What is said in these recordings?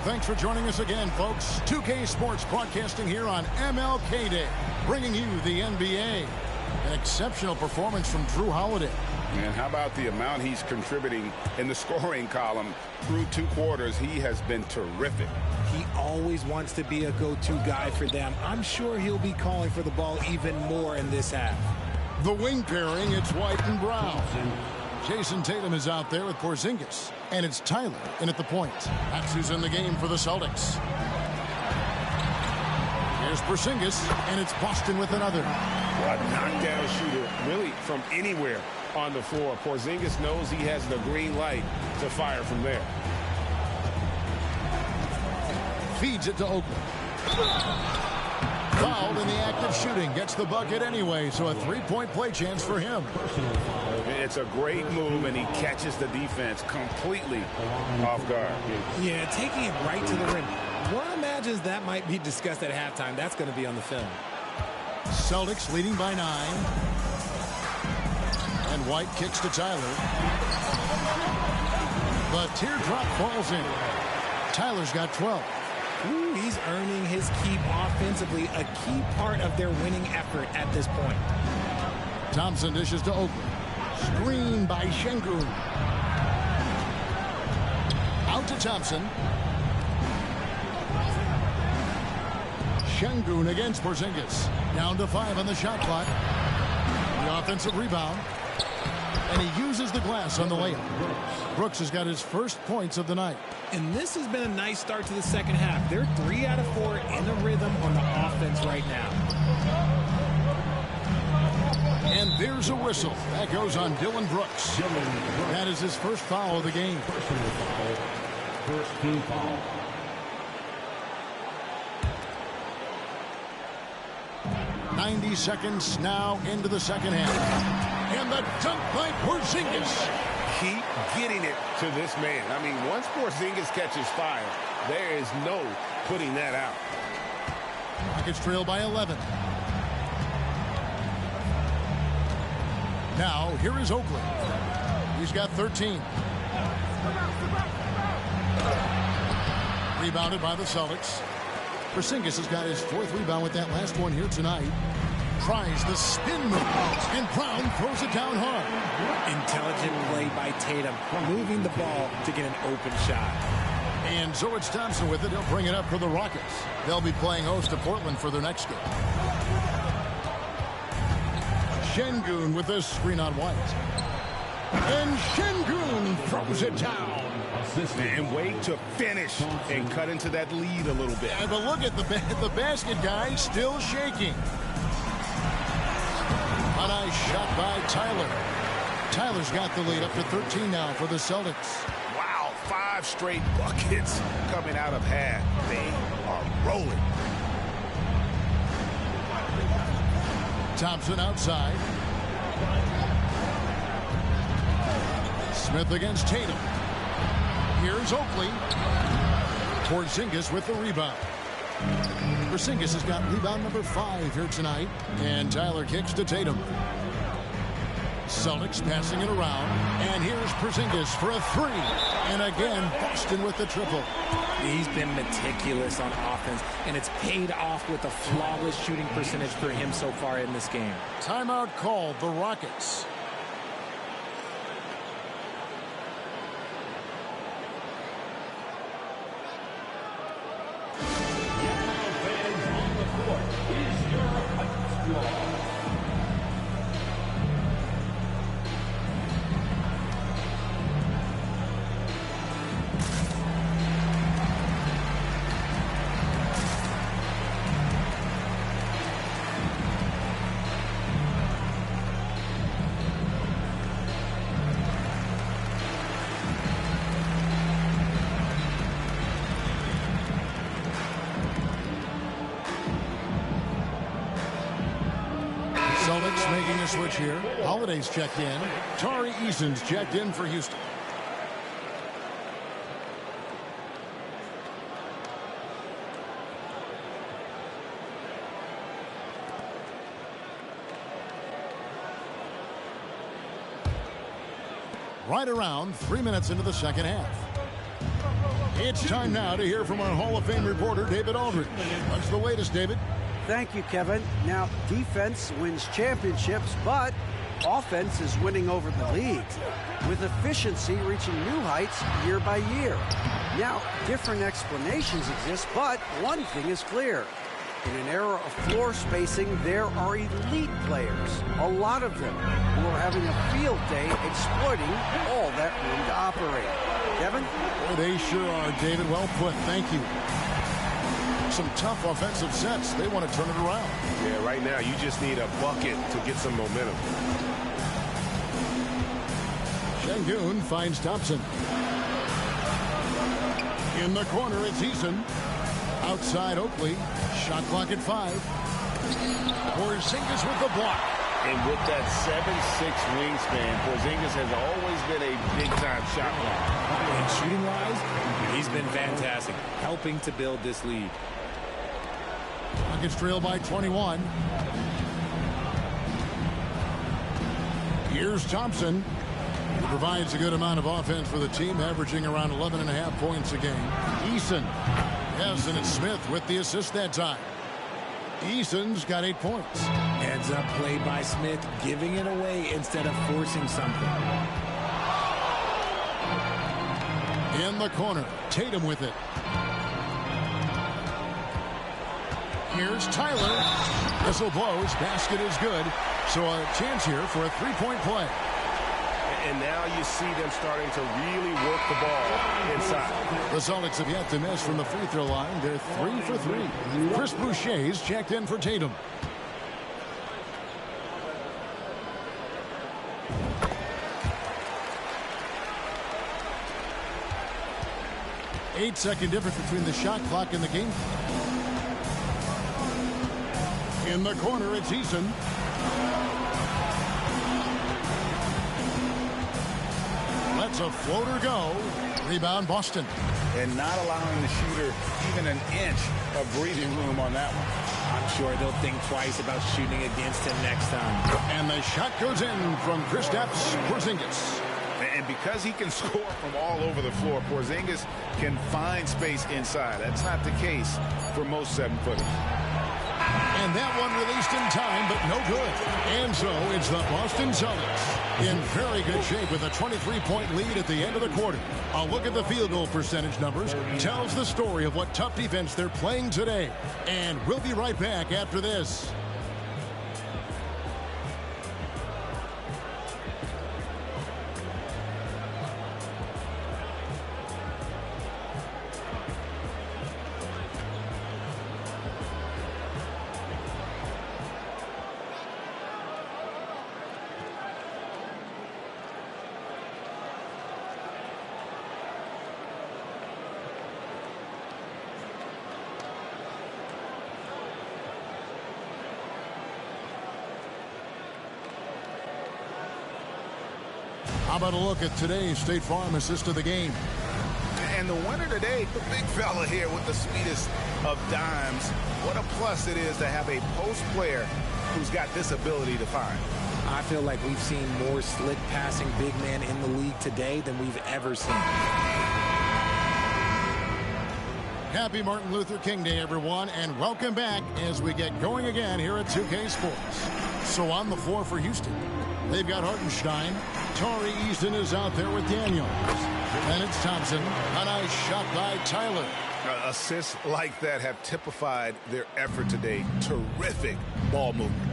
thanks for joining us again, folks. 2K Sports broadcasting here on MLK Day, bringing you the NBA. An exceptional performance from Jrue Holiday. And how about the amount he's contributing in the scoring column through 2 quarters? He has been terrific. He always wants to be a go-to guy for them. I'm sure he'll be calling for the ball even more in this half. The wing pairing, it's White and Brown. Jason Tatum is out there with Porzingis. And it's Tyler in at the point. That's who's in the game for the Celtics. Here's Porzingis, and it's Boston with another. A knockdown shooter, really from anywhere on the floor. Porzingis knows he has the green light to fire from there. Feeds it to Oakland. Fouled in the act of shooting. Gets the bucket anyway, so a 3-point play chance for him. It's a great move, and he catches the defense completely off guard. Yeah, taking it right to the rim. One imagines that might be discussed at halftime. That's going to be on the film. Celtics leading by 9. And White kicks to Tyler. The teardrop falls in. Tyler's got 12. Ooh, he's earning his keep offensively, a key part of their winning effort at this point. Thompson dishes to Oakland. Screen by Şengün. Out to Thompson. Şengün against Porzingis. Down to 5 on the shot clock. The offensive rebound. And he uses the glass on the layup. Brooks has got his first points of the night. And this has been a nice start to the second half. They're 3 out of 4 in a rhythm on the offense right now. And there's a whistle. That goes on Dillon Brooks. That is his first foul of the game. First team foul. .90 seconds now into the second half. And the dunk by Porzingis. Keep getting it to this man. I mean, once Porzingis catches fire, there is no putting that out. Rockets trail by 11. Now, here is Oakland. He's got 13. Rebounded by the Celtics. Porzingis has got his 4th rebound with that last one here tonight. Tries the spin move, and Brown throws it down hard. Intelligent play by Tatum, moving the ball to get an open shot. And so it's Thompson with it. He'll bring it up for the Rockets. They'll be playing host to Portland for their next game. Şengün with this screen on White. And Şengün throws it down. And wait to finish and cut into that lead a little bit. Yeah, but look at the basket guy still shaking. A nice shot by Tyler. Tyler's got the lead up to 13 now for the Celtics. Wow, 5 straight buckets coming out of half. They are rolling. Thompson outside. Smith against Tatum. Here's Oakley. Porzingis with the rebound. Porzingis has got rebound number 5 here tonight. And Tyler kicks to Tatum. Celtics passing it around. And here's Porzingis for a 3. And again, Boston with the triple. He's been meticulous on offense, and it's paid off with a flawless shooting percentage for him so far in this game. Timeout called the Rockets. Celtics making a switch here. Holiday's checked in. Tari Eason's checked in for Houston. Right around 3 minutes into the second half. It's time now to hear from our Hall of Fame reporter, David Aldridge. What's the latest, David? Thank you, Kevin. Now, defense wins championships, but offense is winning over the league, with efficiency reaching new heights year by year. Now, different explanations exist, but one thing is clear. In an era of floor spacing, there are elite players, a lot of them, who are having a field day exploiting all that room to operate. Kevin? Well, they sure are, David. Well put. Thank you. Some tough offensive sets. They want to turn it around. Yeah, right now you just need a bucket to get some momentum. Şengün finds Thompson. In the corner, it's Eason. Outside Oakley. Shot clock at 5. Porzingis with the block. And with that 7'6" wingspan, Porzingis has always been a big-time shot blocker. And shooting-wise, he's been fantastic, helping to build this lead. Rockets trail by 21. Here's Thompson. He provides a good amount of offense for the team, averaging around 11.5 points a game. Eason. Yes, and it's Smith with the assist that time. Eason's got 8 points. Heads up play by Smith, giving it away instead of forcing something. In the corner, Tatum with it. Here's Tyler. Whistle blows. Basket is good. So a chance here for a three-point play. And now you see them starting to really work the ball inside. The Celtics have yet to miss from the free throw line. They're 3 for 3. Chris Boucher's checked in for Tatum. Eight-second difference between the shot clock and the game clock. In the corner, it's Eason. Lets a floater go. Rebound, Boston. And not allowing the shooter even an inch of breathing room on that one. I'm sure they'll think twice about shooting against him next time. And the shot goes in from Kristaps Porzingis. And because he can score from all over the floor, Porzingis can find space inside. That's not the case for most 7-footers. And that one released in time, but no good. And so it's the Boston Celtics in very good shape with a 23-point lead at the end of the quarter. A look at the field goal percentage numbers tells the story of what tough defense they're playing today. And we'll be right back after this. How about a look at today's State Farm assist of the game? And the winner today, the big fella here with the sweetest of dimes. What a plus it is to have a post player who's got this ability to find. I feel like we've seen more slick passing big men in the league today than we've ever seen. Happy Martin Luther King Day, everyone, and welcome back as we get going again here at 2K Sports. So on the floor for Houston, they've got Hartenstein. Tari Eason is out there with Daniels. And it's Thompson. A nice shot by Tyler. Assists like that have typified their effort today. Terrific ball movement.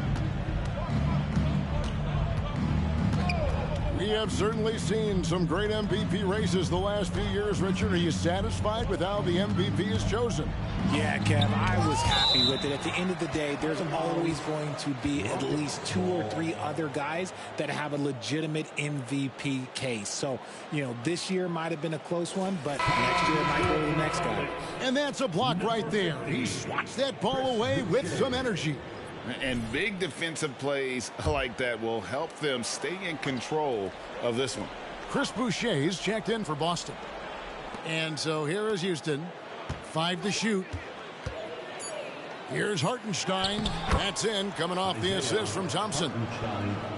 We have certainly seen some great MVP races the last few years. Richard, are you satisfied with how the MVP is chosen? Yeah, Kev, I was happy with it. At the end of the day, there's always going to be at least 2 or 3 other guys that have a legitimate MVP case. So, you know, this year might have been a close one, but next year it might go to the next guy. And that's a block right there. He swats that ball away with some energy. And big defensive plays like that will help them stay in control of this one. Chris Boucher's checked in for Boston. And so here is Houston. 5 to shoot. Here's Hartenstein. That's in, coming off the assist from Thompson.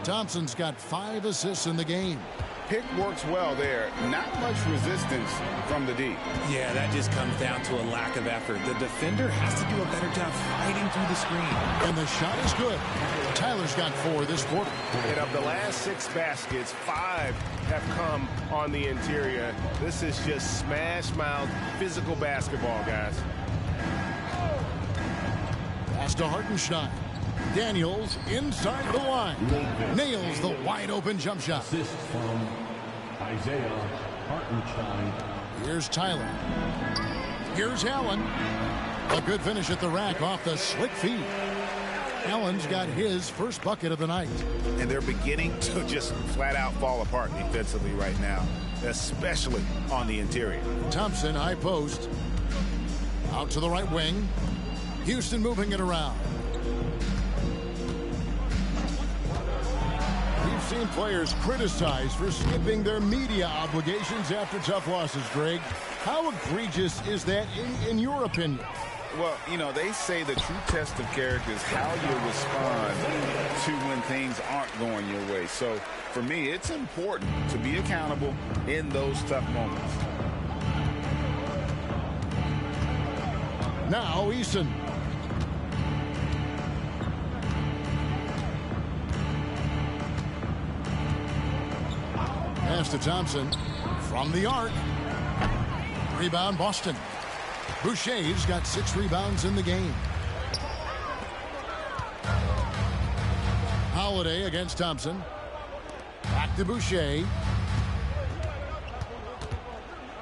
Thompson's got 5 assists in the game. pick works well there. Not much resistance from the D. Yeah, that just comes down to a lack of effort. The defender has to do a better job fighting through the screen. And the shot is good. Tyler's got 4 this quarter. And of the last 6 baskets, 5 have come on the interior. This is just smash-mouth physical basketball, guys. Pass to Hartenstein. Daniels inside the line. Nails the wide-open jump shot. Assist from Isaiah Hartenstein. Here's Tyler. Here's Allen. A good finish at the rack off the slick feed. Allen's got his first bucket of the night. And they're beginning to just flat out fall apart defensively right now, especially on the interior. Thompson, high post. Out to the right wing. Houston moving it around. We've seen players criticized for skipping their media obligations after tough losses, Greg. How egregious is that in your opinion? Well, you know, they say the true test of character is how you respond to when things aren't going your way. So, for me, it's important to be accountable in those tough moments. Now, Eason. Pass to Thompson from the arc. Rebound, Boston. Boucher's got 6 rebounds in the game. Holiday against Thompson. Back to Boucher.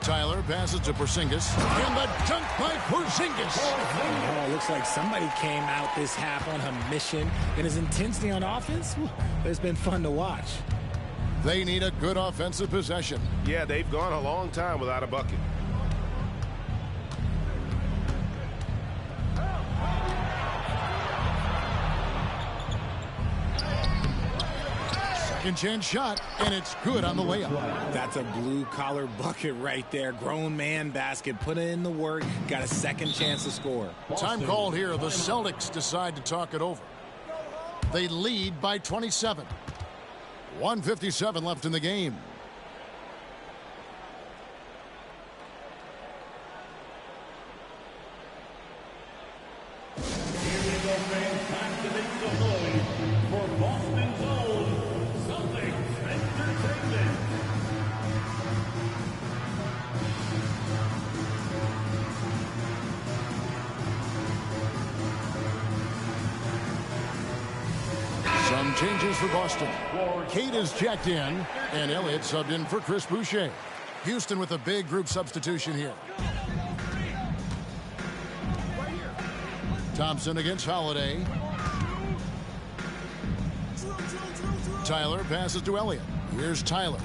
Tyler passes to Porzingis. And the dunk by Porzingis. Oh, looks like somebody came out this half on a mission. And his intensity on offense, it's been fun to watch. They need a good offensive possession. Yeah, they've gone a long time without a bucket. Second chance shot, and it's good on the layup. That's a blue-collar bucket right there. Grown man basket. Put in the work. Got a second chance to score. Time called here. The Celtics decide to talk it over. They lead by 27. 1:57 left in the game. For Boston's own Celtics Entertainment. Some changes for Boston. Kate is checked in, and Elliott subbed in for Chris Boucher. Houston with a big group substitution here. Thompson against Holiday. Tyler passes to Elliott. Here's Tyler.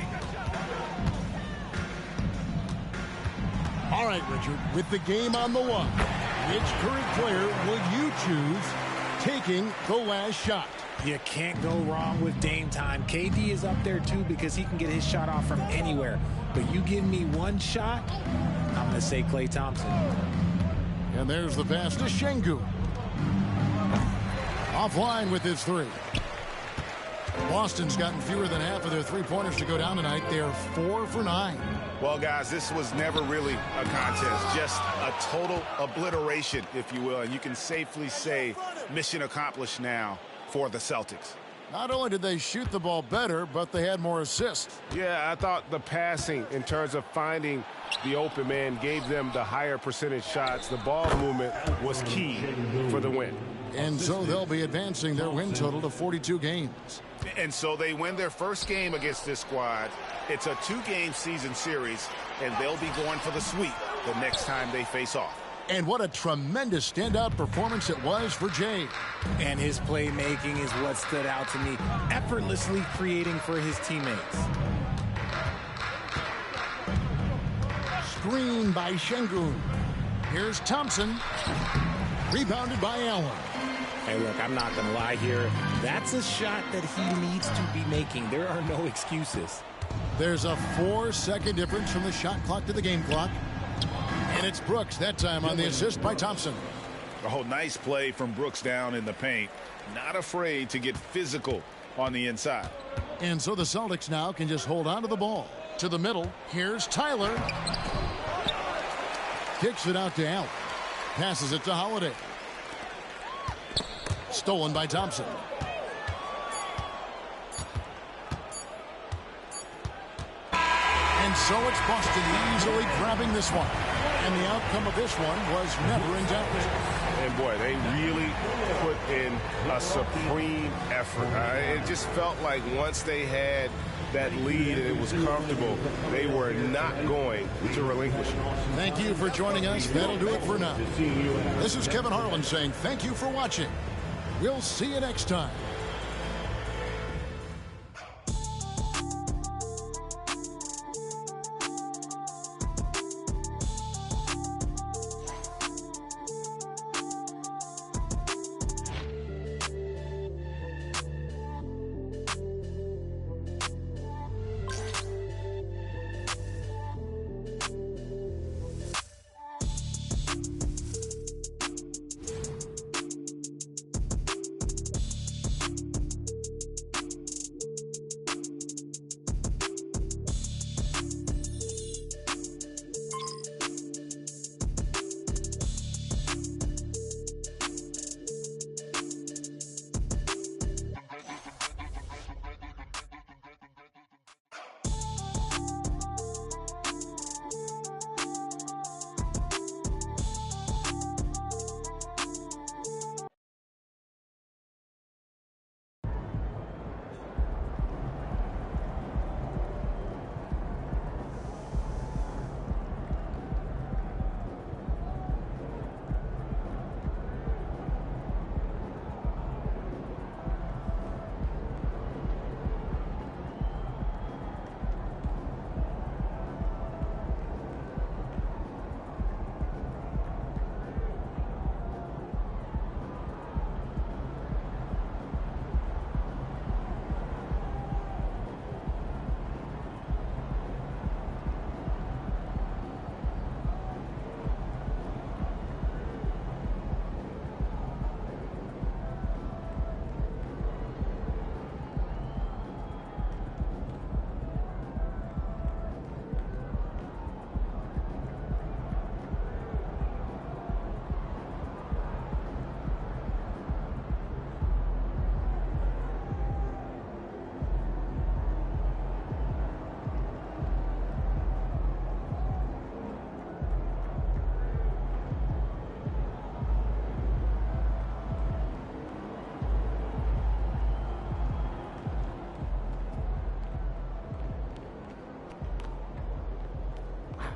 All right, Richard, with the game on the line, which current player will you choose taking the last shot? You can't go wrong with Dame time. KD is up there, too, because he can get his shot off from anywhere. But you give me one shot, I'm going to say Klay Thompson. And there's the pass to Şengün. Offline with his 3. Boston's gotten fewer than half of their three-pointers to go down tonight. They're 4 for 9. Well, guys, this was never really a contest, just a total obliteration, if you will. And you can safely say mission accomplished now for the Celtics. Not only did they shoot the ball better, but they had more assists. Yeah, I thought the passing in terms of finding the open man gave them the higher percentage shots. The ball movement was key for the win. And so they'll be advancing their win total to 42 games. And so they win their first game against this squad. It's a 2-game season series, and they'll be going for the sweep the next time they face off. And what a tremendous standout performance it was for Jay. And his playmaking is what stood out to me. Effortlessly creating for his teammates. Screen by Şengün. Here's Thompson. Rebounded by Allen. Hey, look, I'm not going to lie here. That's a shot that he needs to be making. There are no excuses. There's a 4-second difference from the shot clock to the game clock. And it's Brooks, that time on the assist by Thompson. Oh, nice play from Brooks down in the paint. Not afraid to get physical on the inside. And so the Celtics now can just hold on to the ball. To the middle. Here's Tyler. Kicks it out to Allen. Passes it to Holiday. Stolen by Thompson. And so it's Boston easily grabbing this one. And the outcome of this one was never in doubt. And boy, they really put in a supreme effort. It just felt like once they had that lead and it was comfortable, they were not going to relinquish it. Thank you for joining us. That'll do it for now. This is Kevin Harlan saying thank you for watching. We'll see you next time.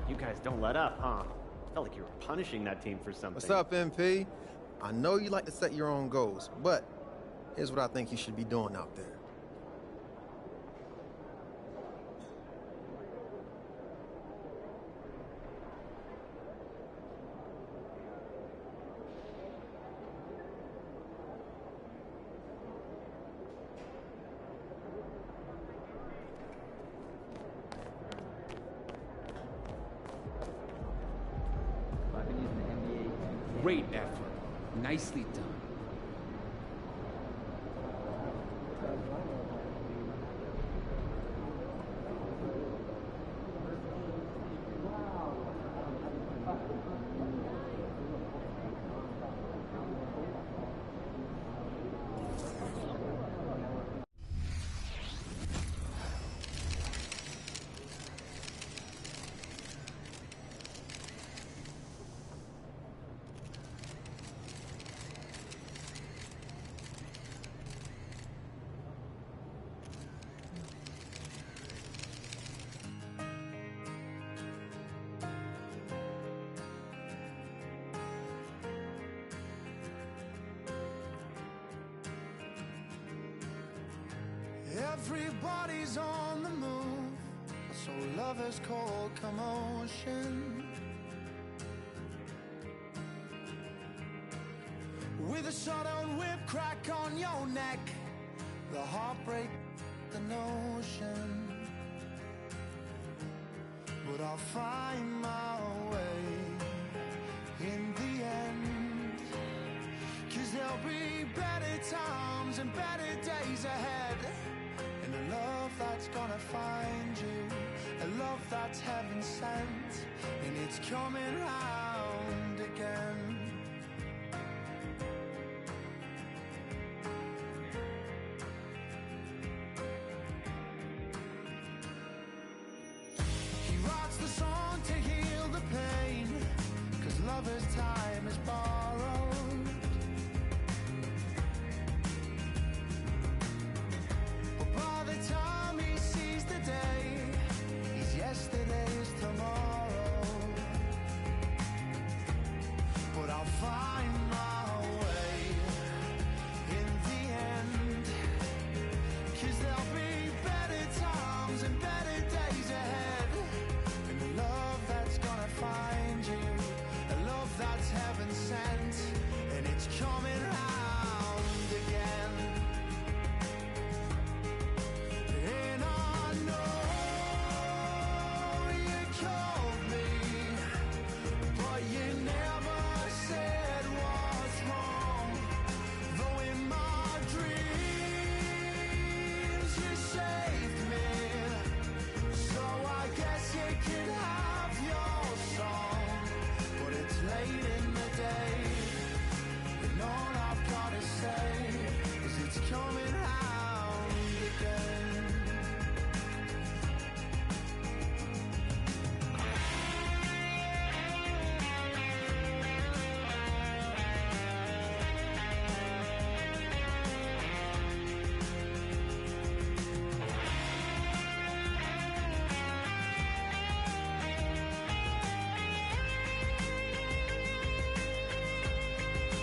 You guys don't let up, huh? Felt like you were punishing that team for something. What's up, MP? I know you like to set your own goals, but here's what I think you should be doing out there. Great effort. Nicely done. Everybody's on the move, so lovers call commotion. With a sudden whip crack on your neck, the heartbreak, the notion. But I'll find my way in the end, 'cause there'll be better times and better days ahead. And the love that's heaven sent, and it's coming round again. He writes the song to heal the pain, 'cause lover's time is borrowed. But by the time he sees the day, he's yesterday's tomorrow. But I'll find my way in the end, 'cause there'll be better times and better days ahead. And a love that's gonna find you, a love that's heaven sent, and it's coming round again. And I know you called me, but you never said what's wrong. Though in my dreams you saved me, so I guess you can have your song. But it's late in the day, and all I've gotta say is it's coming round again.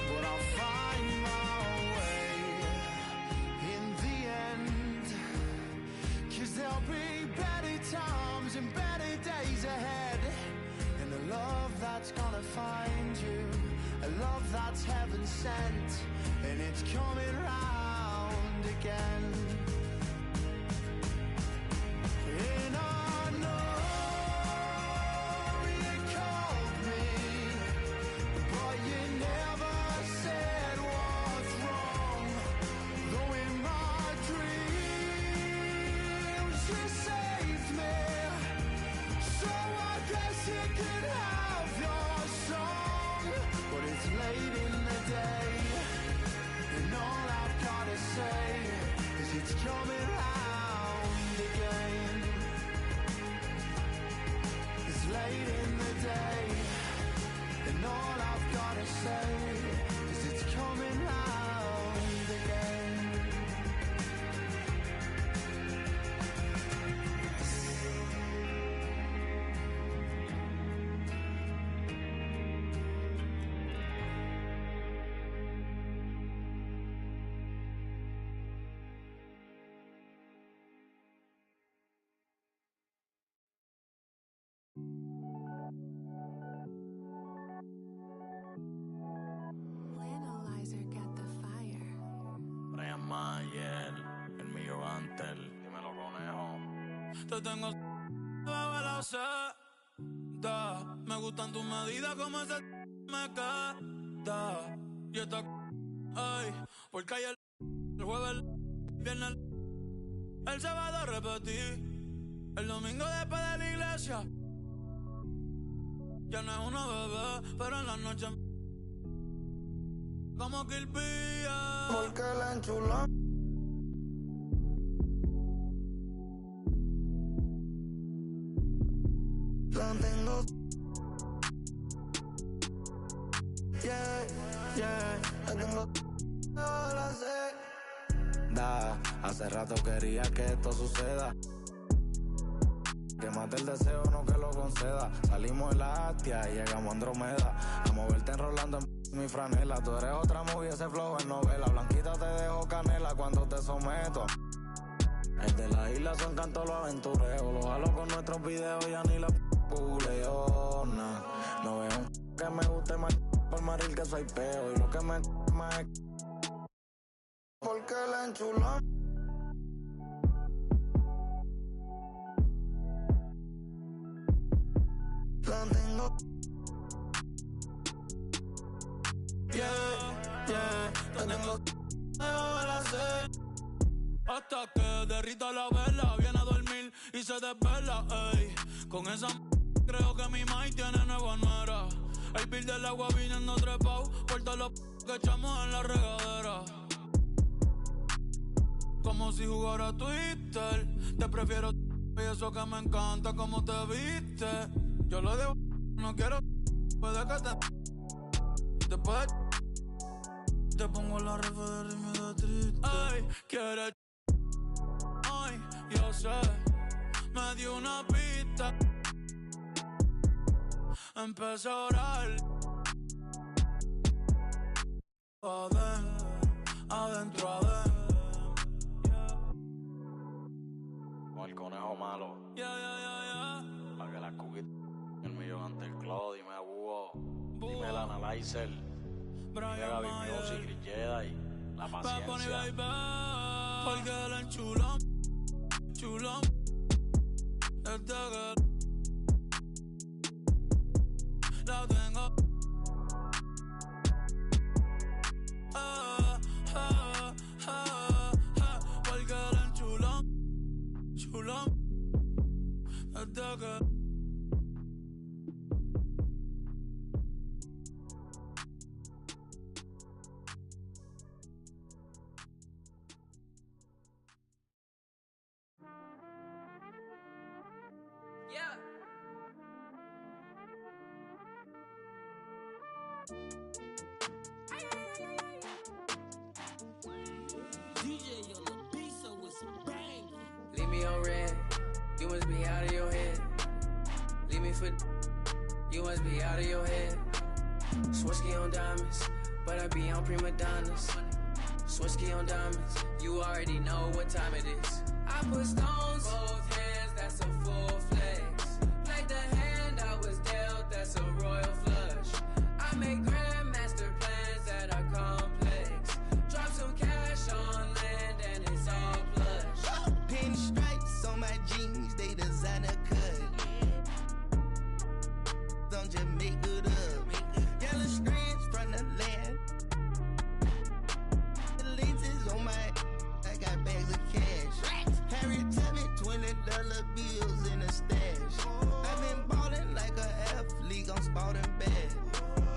But I'll find my way in the end, 'cause there'll be better times and better days ahead. And a love that's gonna find you, a love that's heaven sent, and it's coming round again. And I know you called me, but you never said what's wrong. Though in my dreams you saved me, so I guess you could have your song. But it's late in the day, and all I've gotta say is it's coming round again. It's late in the day, and all I've gotta say is it's coming round again. Analyzer got the fire. Brian Mayer, el mío antes. Dímelo, conejo. Te tengo bajo la seda. Me gustan tus medidas como ese me queda. Y esta ay, porque ayer el jueves, el viernes, el sábado repetí. El domingo después de la iglesia. Ya no es una bebé, pero en la noche como Kill Bill. Porque la enchuló. La tengo. Yeah, yeah. La tengo. La sé. Hace rato quería que esto suceda. Que mate el deseo, no que lo conceda. Salimos de la Astia y llegamos a Andromeda. A moverte enrolando en mi franela. Tú eres otra movie, ese flow es novela. Blanquita te dejo canela cuando te someto. El de la isla son cantos los aventureos. Los jalo con nuestros videos, ya ni la googleo. No veo un que me guste más por maril que soy peo. Y lo que me más es porque la enchuló. La tengo. Yeah, yeah. La tengo. La sé. Hasta que derrita la vela. Viene a dormir y se desvela, ey. Con esa creo que mi maíz tiene nueva nuera. El bill del agua viniendo trepao por todos los que echamos en la regadera. Como si jugara Twitter. Te prefiero y eso que me encanta como te viste. Yo lo debo, no quiero. Puede que después te pongo la refa de ritmo de triste. Ay, quiere. Ay, yo sé. Me dio una pista. Empecé a orar. Adentro. Con el conejo malo. Pa' que la cookie el millón ante el Claude. Dime a Búho. Dime el Analyzer. Dime Gaby Music, Chris Jedi. La paciencia. Porque él es chulón. Desde que la tengo. Porque él es chulón. Desde que Leave me on red, you must be out of your head. Leave me for, you must be out of your head. Swirsky on diamonds, but I be on prima donnas. Swirsky on diamonds, you already know what time it is. I put stones, both hands, that's a full flex. Like the hand I was dealt, that's a royal flush. I make grandmaster plans that are complex. Drop some cash on land and it's all plush. Pinstripes on my jeans, they designer cut. Don't just make it up. Yellow strands from the land. The lenses on my, I got bags of cash. Harry Tubman, $20 bills in a stash. I've been ballin' like an athlete, I'm sporting bad.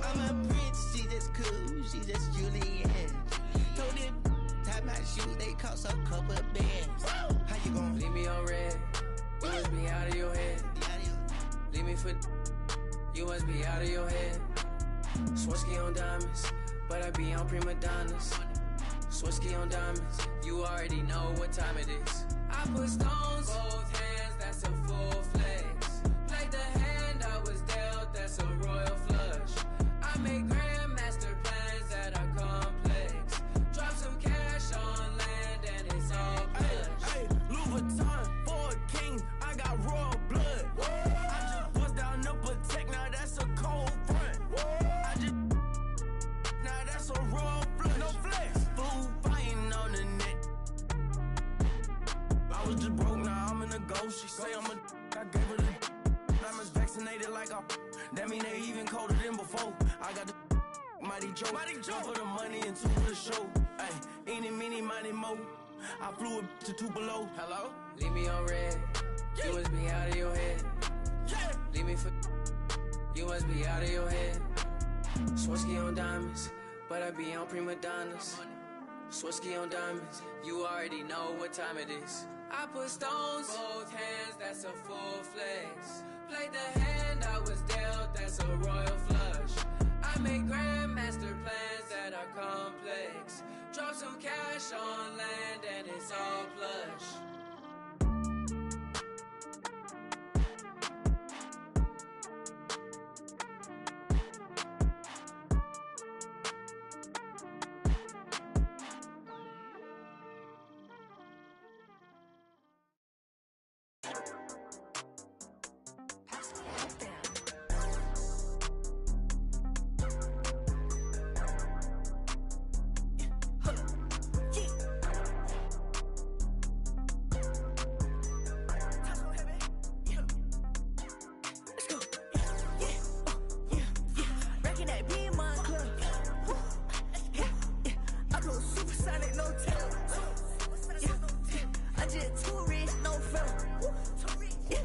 I'm a prince, she just cool, she just Julianne. Told it, tie my shoes, they cost a couple bands. How you gon' leave me on red? You must be out of your head. Leave me for, you must be out of your head. Swirsky on diamonds, but I be on prima donnas. Swirsky on diamonds, you already know what time it is. I put stones, both hands, that's a full flex. Like the hand I was dealt, that's a royal flush. I make grandmaster plans that are complex. Drop some cash on land and it's all plush. Hey, Louis Vuitton for a king, I got royal blood. I just bust down the Protect, now that's a cold front. I just, now that's a royal flush. No flex, food fighting on the net. I was just broke, now I'm in a ghost. She say I'm a, I gave her the, diamonds vaccinated like a, that mean they even colder than before. I got the Mighty Joe, one for the money and two for the show. Ay, eeny, meeny, miny, mo. I flew it to Tupelo. Hello? Leave me on red, you must be out of your head. Leave me for, you must be out of your head. Swirsky on diamonds, but I be on prima donnas. Swirsky on diamonds, you already know what time it is. I put stones, both hands, that's a full flex. Played the hand I was dealt, that's a royal flush. I make grandmaster plans that are complex. Drop some cash on land and it's all plush. just too rich, no fella. Yeah,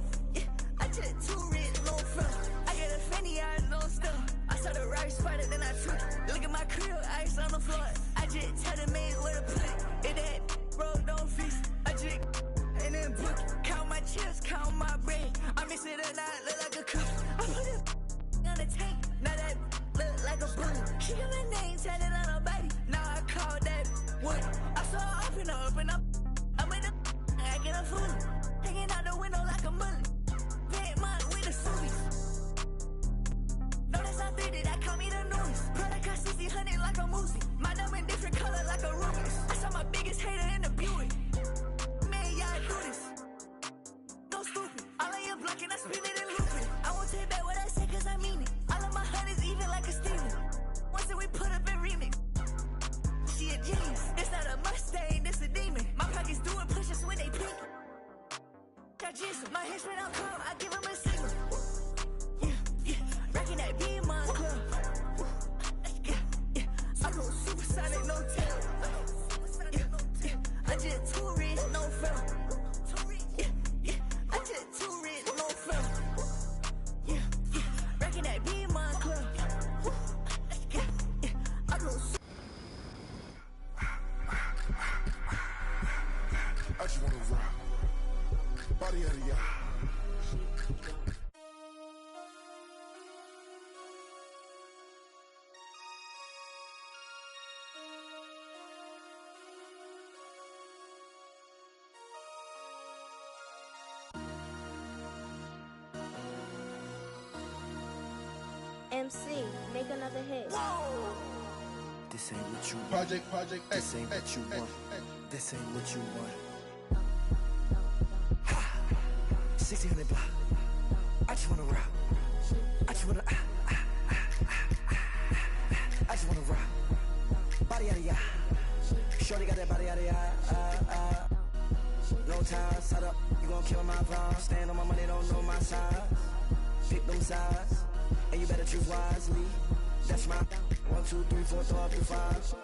I just too rich, no fella. I get a Fendi, I no stuff. I saw the right spider, then I took it. Look at my crib, ice on the floor. I just tell the man where to put it. If that bro don't fix it, I just and then book it. Count my chips, count my bread. I mix it up, now it look like a cook. I put it on the tank, now that look like a bullet. She got my name tatted on her body, now I call that wood. I saw her open up. I'm in the acting a fool, hanging out the window like a mullet. Bad mind with the Subies. No, that's not 30, that call me the newest. Product got 60, like a Moosey. My number different color like a Rubik's. I saw my biggest hater in the Buick. Man, y'all do this. No stupid. All of your blocking, I spin it and loop it. I won't take back what I say, cause I mean it. All of my honeys even like a Steven. Once that we put up in remix. She a genius. It's not a Mustang, this a demon. My pockets doing push-ups when they peek. Got Jesus, my henchman on call, I give him a signal. Yeah, rocking that B-Mon club. Yeah, I go supersonic, no tail. Yeah, I just too rich, no fella. Yeah, I just too rich, no fella. Yeah, rocking that B-Mon club. Yeah, I go I just wanna rock. Body out of y'all. MC, make another hit. This ain't what you want. Project This ain't what you want. This ain't what you want. 1600 block. I just wanna rock. I just wanna I just wanna rock. Body out of ya. Shorty got that body out of ya. No ties, set up. You gon' kill my vibe. Stand on my money, don't know my size. Pick them sides, and you better choose wisely. That's my 1, 2, 3, 4, 5, 2, 5.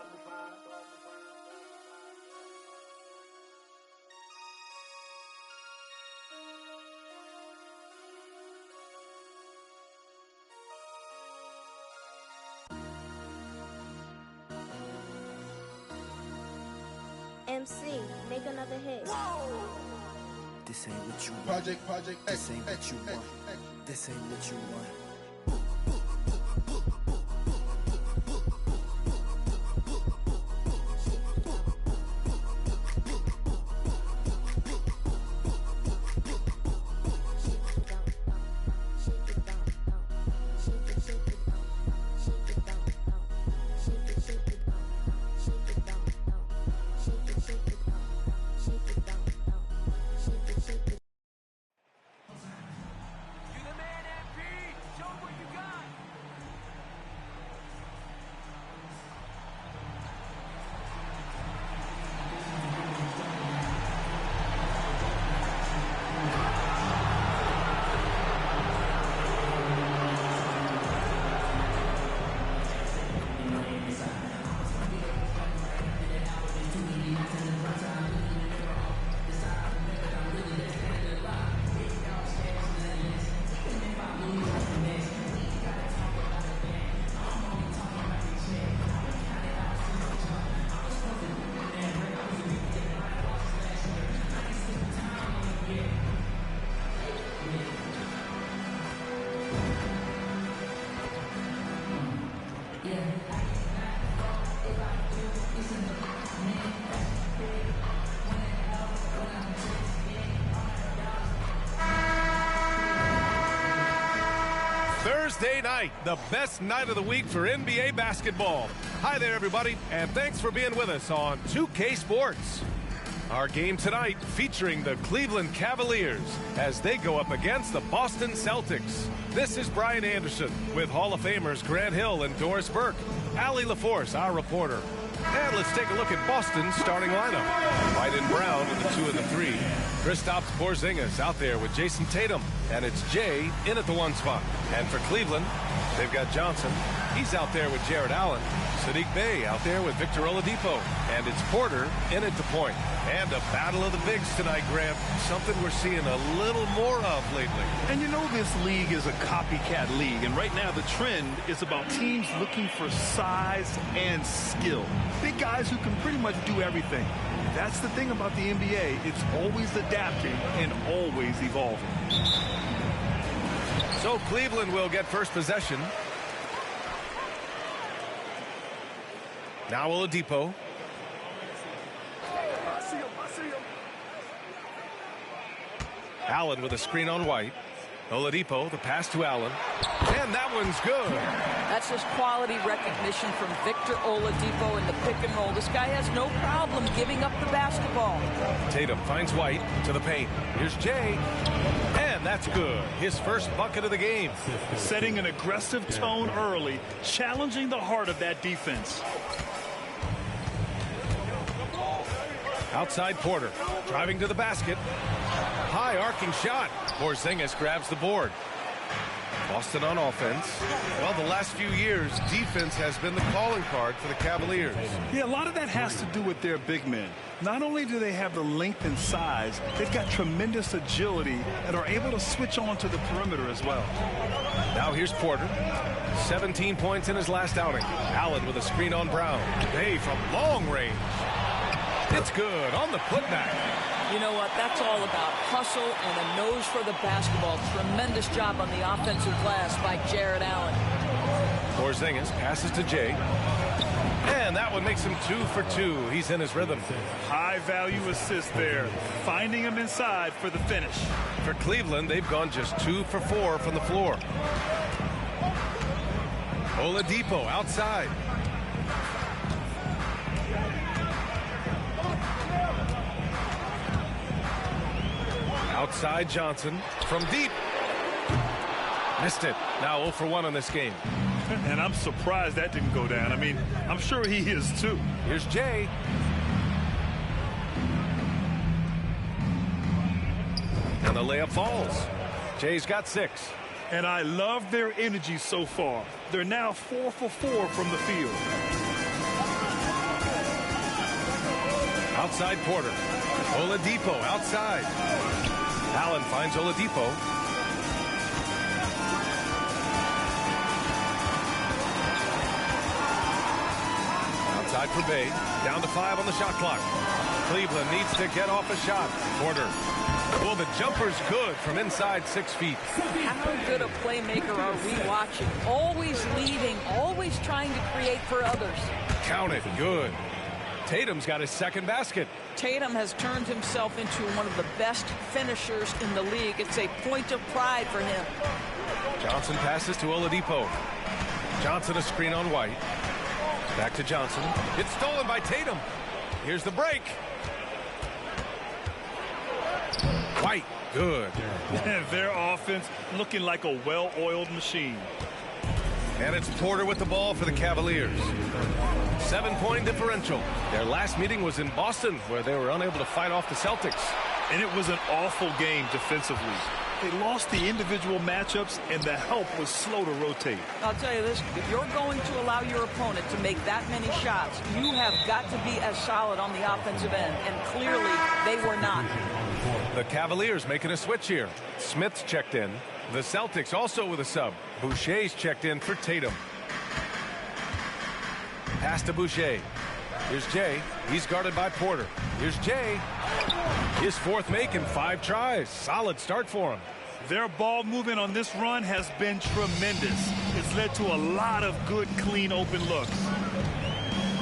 MC, make another hit. This ain't what you want. Project This ain't what you want. This ain't what you want. Thursday night, the best night of the week for NBA basketball. Hi there, everybody, and thanks for being with us on 2K Sports. Our game tonight featuring the Cleveland Cavaliers as they go up against the Boston Celtics. This is Brian Anderson with Hall of Famers Grant Hill and Doris Burke, Allie LaForce, our reporter. And let's take a look at Boston's starting lineup. White and Brown at the 2 and the 3. Kristaps Porzingis out there with Jason Tatum. And it's Jay in at the 1 spot. And for Cleveland, they've got Johnson. He's out there with Jared Allen. Sadiq Bey out there with Victor Oladipo. And it's Porter in at the point. And a battle of the bigs tonight, Graham. Something we're seeing a little more of lately. And you know this league is a copycat league. And right now the trend is about teams looking for size and skill. Big guys who can pretty much do everything. That's the thing about the NBA. It's always adapting and always evolving. So Cleveland will get first possession. Now Oladipo. Allen with a screen on White. Oladipo, the pass to Allen. And that one's good. That's just quality recognition from Victor Oladipo in the pick and roll. This guy has no problem giving up the basketball. Tatum finds White to the paint. Here's Jay. And that's good. His first bucket of the game. Setting an aggressive tone early, challenging the heart of that defense. Outside Porter, driving to the basket. High arcing shot. Porzingis grabs the board. Boston on offense. Well, the last few years, defense has been the calling card for the Cavaliers. Yeah, a lot of that has to do with their big men. Not only do they have the length and size, they've got tremendous agility and are able to switch on to the perimeter as well. Now here's Porter. 17 points in his last outing. Allen with a screen on Brown. Bay from long range. It's good on the putback. You know what? That's all about hustle and a nose for the basketball. Tremendous job on the offensive glass by Jared Allen. Porzingis passes to Jay. And that one makes him 2 for 2. He's in his rhythm. High value assist there. Finding him inside for the finish. For Cleveland, they've gone just 2 for 4 from the floor. Oladipo outside. Outside Johnson from deep. Missed it. Now 0 for 1 in this game. And I'm surprised that didn't go down. I mean, I'm sure he is too. Here's Jay. And the layup falls. Jay's got 6. And I love their energy so far. They're now 4 for 4 from the field. Outside Porter. Oladipo outside. Allen finds Oladipo. Outside for Bay. Down to 5 on the shot clock. Cleveland needs to get off a shot. Porter. Well, the jumper's good from inside 6 feet. How good a playmaker are we watching? Always leading, always trying to create for others. Count it. Good. Tatum's got his second basket. Tatum has turned himself into one of the best finishers in the league. It's a point of pride for him. Johnson passes to Oladipo. Johnson a screen on White. Back to Johnson. It's stolen by Tatum. Here's the break. White, good. Their offense looking like a well-oiled machine. And it's Porter with the ball for the Cavaliers. 7-point differential. Their last meeting was in Boston, where they were unable to fight off the Celtics. And it was an awful game defensively. They lost the individual matchups, and the help was slow to rotate. I'll tell you this, if you're going to allow your opponent to make that many shots, you have got to be as solid on the offensive end, and clearly they were not. The Cavaliers making a switch here. Smith's checked in. The Celtics also with a sub. Boucher's checked in for Tatum. Pass to Boucher. Here's Jay. He's guarded by Porter. Here's Jay. His 4th make in 5 tries. Solid start for him. Their ball movement on this run has been tremendous. It's led to a lot of good, clean, open looks.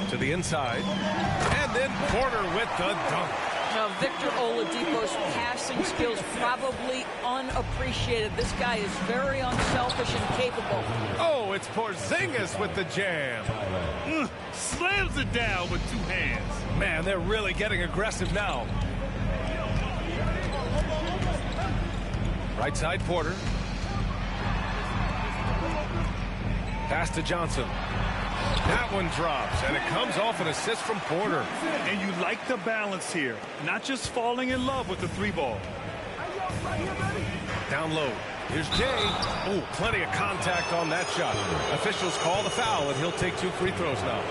To the inside. And then Porter with the dunk. Now, Victor Oladipo's passing skills probably unappreciated. This guy is very unselfish and capable. Oh, it's Porzingis with the jam. Slams it down with 2 hands. Man, they're really getting aggressive now. Right side Porter. Pass to Johnson. That one drops, and it comes off an assist from Porter. And you like the balance here. Not just falling in love with the 3 ball. Down low. Here's Jay. Oh, plenty of contact on that shot. Officials call the foul, and he'll take 2 free throws now.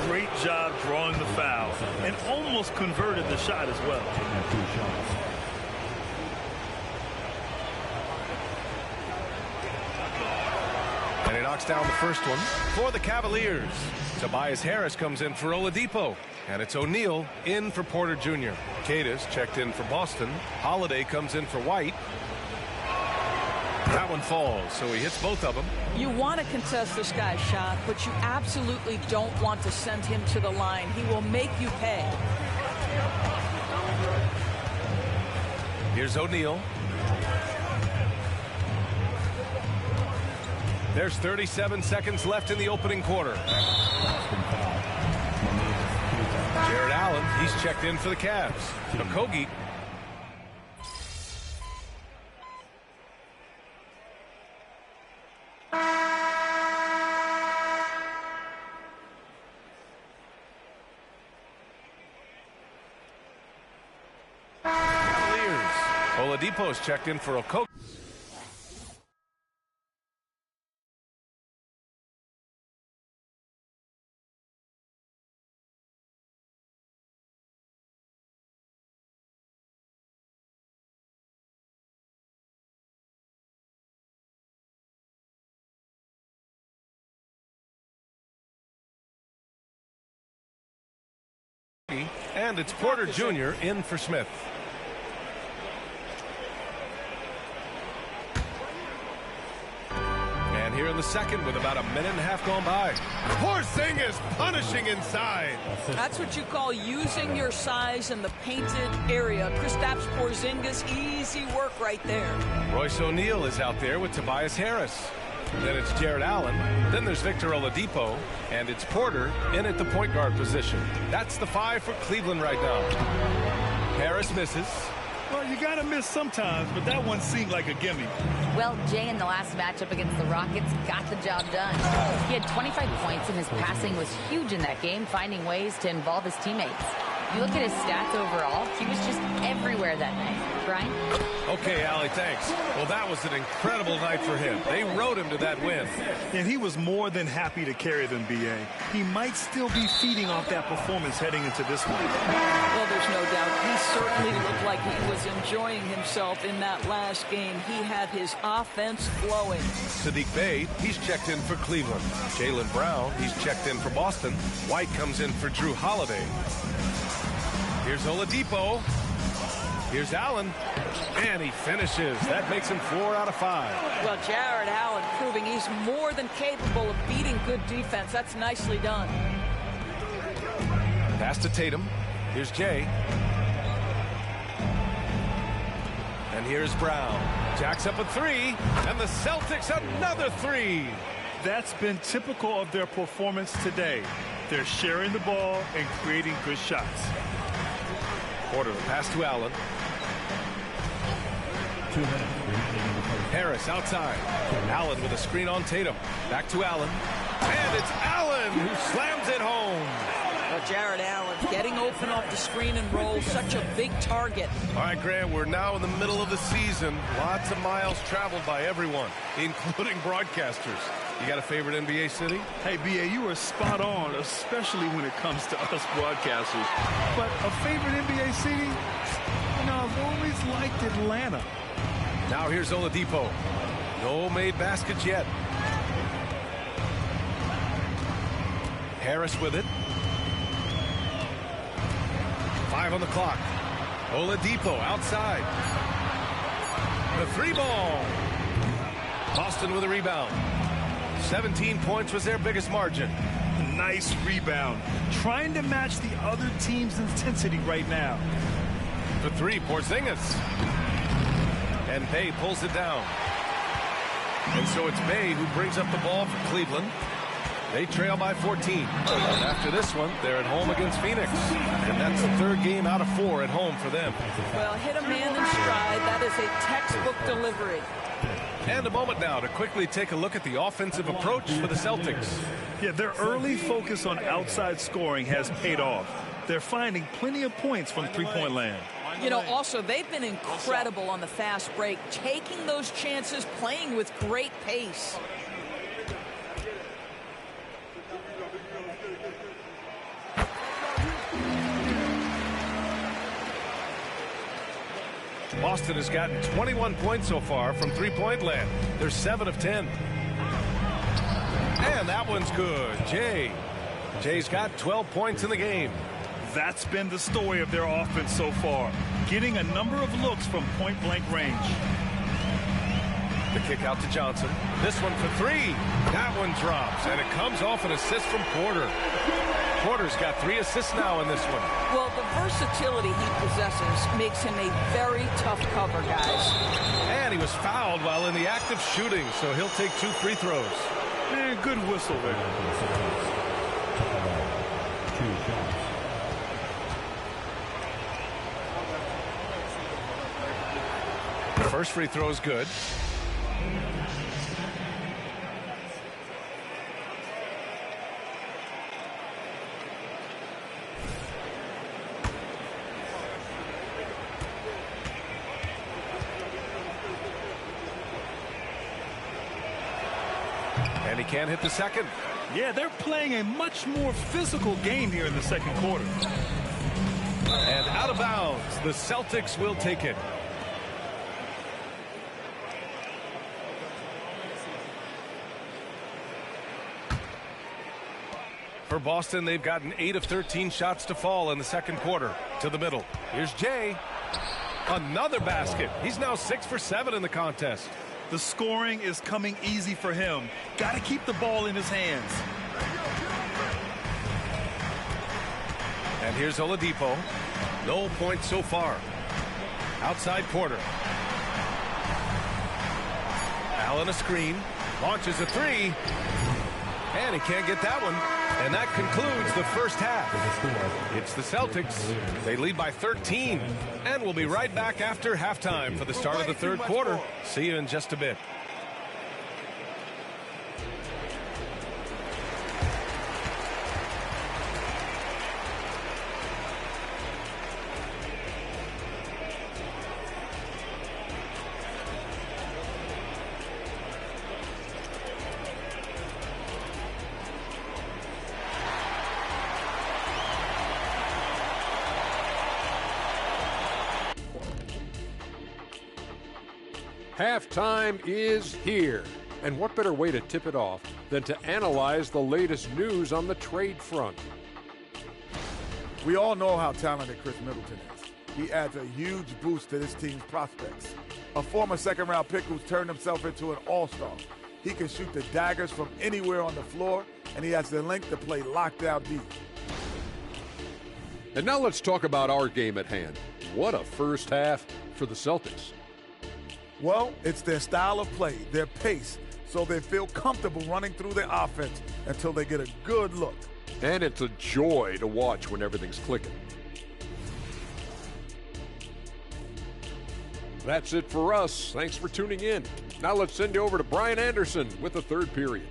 Great job drawing the foul and almost converted the shot as well. And he knocks down the first one for the Cavaliers. Tobias Harris comes in for Oladipo. And it's O'Neal in for Porter Jr. Cadis checked in for Boston. Holiday comes in for White. That one falls, so he hits both of them. You want to contest this guy's shot, but you absolutely don't want to send him to the line. He will make you pay. Here's O'Neal. There's 37 seconds left in the opening quarter. Jared Allen, he's checked in for the Cavs. Okogie. Cavaliers. Oladipo's checked in for Okogie. And it's Porter Jr. in for Smith. And here in the second with about a minute and a half gone by. Porzingis punishing inside. That's what you call using your size in the painted area. Kristaps Porzingis, easy work right there. Royce O'Neal is out there with Tobias Harris. Then it's Jared Allen. Then there's Victor Oladipo. And it's Porter in at the point guard position. That's the 5 for Cleveland right now. Harris misses. Well, you got to miss sometimes, but that one seemed like a gimme. Well, Jay in the last matchup against the Rockets got the job done. He had 25 points, and his passing was huge in that game, finding ways to involve his teammates. You look at his stats overall, he was just everywhere that night. Brian? Okay, Allie, thanks. Well, that was an incredible night for him. They rode him to that win. And he was more than happy to carry them, B.A. He might still be feeding off that performance heading into this one. Well, there's no doubt. He certainly looked like he was enjoying himself in that last game. He had his offense flowing. Sadiq Bey, he's checked in for Cleveland. Jaylen Brown, he's checked in for Boston. White comes in for Drew Holiday. Here's Oladipo. Here's Allen. And he finishes. That makes him 4 out of 5. Well, Jared Allen proving he's more than capable of beating good defense. That's nicely done. Pass to Tatum. Here's Jay. And here's Brown. Jacks up a 3. And the Celtics another 3. That's been typical of their performance today. They're sharing the ball and creating good shots. Porter, pass to Allen. 2 minutes. Harris outside. Allen with a screen on Tatum. Back to Allen. And it's Allen who slams it home. Well, Jared Allen getting open off the screen and roll, such a big target. All right, Grant, we're now in the middle of the season. Lots of miles traveled by everyone, including broadcasters. You got a favorite NBA city? Hey, B.A., you are spot on, especially when it comes to us broadcasters. But a favorite NBA city? You know, I've always liked Atlanta. Now here's Oladipo. No made baskets yet. Harris with it. 5 on the clock. Oladipo outside. The 3-ball. Boston with a rebound. 17 points was their biggest margin. Nice rebound. Trying to match the other team's intensity right now. The 3, Porzingis. And Bey pulls it down. And so it's Bey who brings up the ball for Cleveland. They trail by 14. And after this one, they're at home against Phoenix. And that's the 3rd game out of 4 at home for them. Well, hit a man in stride. That is a textbook delivery. And a moment now to quickly take a look at the offensive approach for the Celtics. Yeah, their early focus on outside scoring has paid off. They're finding plenty of points from three-point land. You know, also, they've been incredible on the fast break, taking those chances, playing with great pace. Boston has gotten 21 points so far from three-point land. They're 7 of 10. And that one's good. Jay's got 12 points in the game. That's been the story of their offense so far, getting a number of looks from point-blank range. The kick out to Johnson. This one for three. That one drops, and it comes off an assist from Porter. Porter's got 3 assists now in this one. Well, the versatility he possesses makes him a very tough cover, guys. And he was fouled while in the act of shooting, so he'll take 2 free throws. Man, good whistle there. First free throw is good. And he can't hit the second. Yeah, they're playing a much more physical game here in the second quarter. And out of bounds, the Celtics will take it. For Boston, they've gotten 8 of 13 shots to fall in the second quarter. To the middle. Here's Jay. Another basket. He's now 6 for 7 in the contest. The scoring is coming easy for him. Got to keep the ball in his hands. And here's Oladipo. No points so far. Outside Porter. Allen a screen. Launches a 3. And he can't get that one. And that concludes the first half. It's the Celtics. They lead by 13. And we'll be right back after halftime for the start of the third quarter. See you in just a bit. Halftime is here, and what better way to tip it off than to analyze the latest news on the trade front. We all know how talented Chris Middleton is. He adds a huge boost to this team's prospects. A former second-round pick who's turned himself into an all-star. He can shoot the daggers from anywhere on the floor, and he has the length to play lockdown deep. And now let's talk about our game at hand. What a first half for the Celtics. Well, it's their style of play, their pace, so they feel comfortable running through their offense until they get a good look. And it's a joy to watch when everything's clicking. That's it for us. Thanks for tuning in. Now let's send you over to Brian Anderson with the third period.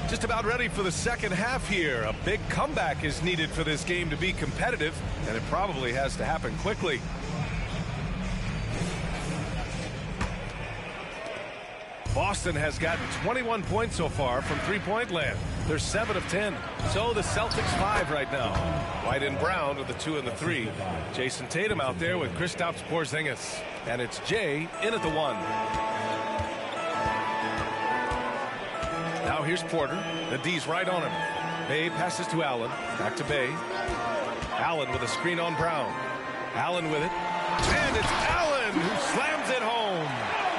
Just about ready for the second half here. A big comeback is needed for this game to be competitive, and it probably has to happen quickly. Boston has gotten 21 points so far from three-point land. They're 7 of 10. So the Celtics 5 right now. White and Brown with the 2 and the 3. Jason Tatum out there with Kristaps Porzingis. And it's Jay in at the 1. Now here's Porter. The D's right on him. Bay passes to Allen. Back to Bay. Allen with a screen on Brown. Allen with it. And it's Allen who slams it home.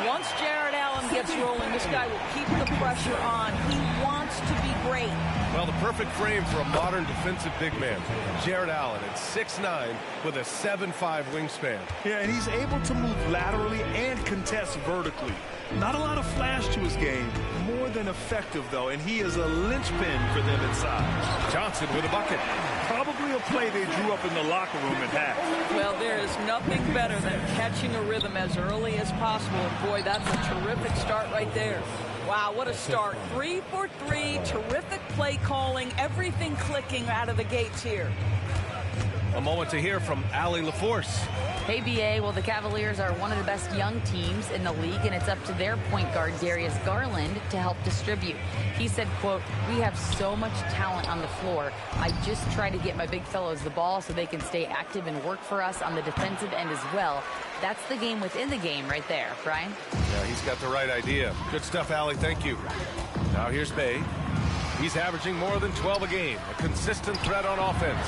Once Jared Allen gets rolling, this guy will keep the pressure on. He wants to be great. Well, the perfect frame for a modern defensive big man. Jared Allen at 6'9" with a 7'5" wingspan. Yeah, and he's able to move laterally and contests vertically. Not a lot of flash to his game. More than effective, though, and he is a linchpin for them inside. Johnson with a bucket. Probably a play they drew up in the locker room at half. Well, there is nothing better than catching a rhythm as early as possible. And boy, that's a terrific start right there. Wow, what a start. 3 for 3, terrific play calling, everything clicking out of the gates here. A moment to hear from Allie LaForce. Hey, BA, well, the Cavaliers are one of the best young teams in the league, and it's up to their point guard, Darius Garland, to help distribute. He said, quote, "We have so much talent on the floor. I just try to get my big fellows the ball so they can stay active and work for us on the defensive end as well." That's the game within the game right there, Brian. Yeah, he's got the right idea. Good stuff, Allie. Thank you. Now here's Bay. He's averaging more than 12 a game. A consistent threat on offense.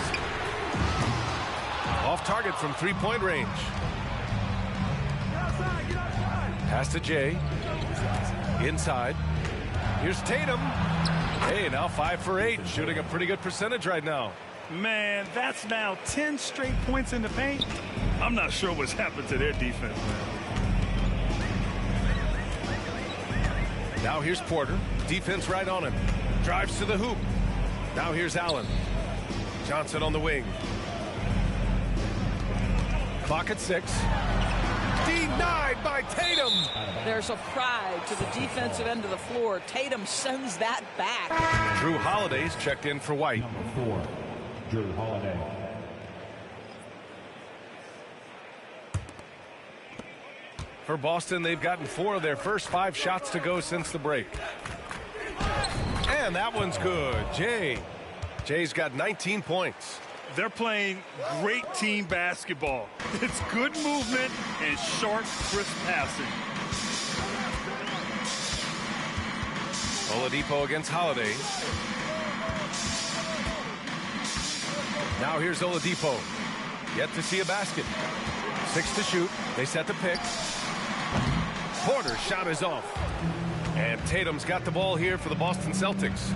Off target from three-point range. Pass to Jay. Inside. Here's Tatum. Hey, now 5 for 8. Shooting a pretty good percentage right now. Man, that's now 10 straight points in the paint. I'm not sure what's happened to their defense, man. Now here's Porter. Defense right on him. Drives to the hoop. Now here's Allen. Johnson on the wing. Clock at 6. Denied by Tatum. There's a pride to the defensive end of the floor. Tatum sends that back. Drew Holiday's checked in for White. Number 4, Drew Holiday. For Boston, they've gotten 4 of their first 5 shots to go since the break. And that one's good. Jay's got 19 points. They're playing great team basketball. It's good movement and sharp, crisp passing. Oladipo against Holiday. Now here's Oladipo. Yet to see a basket. 6 to shoot. They set the pick. Porter's shot is off. And Tatum's got the ball here for the Boston Celtics.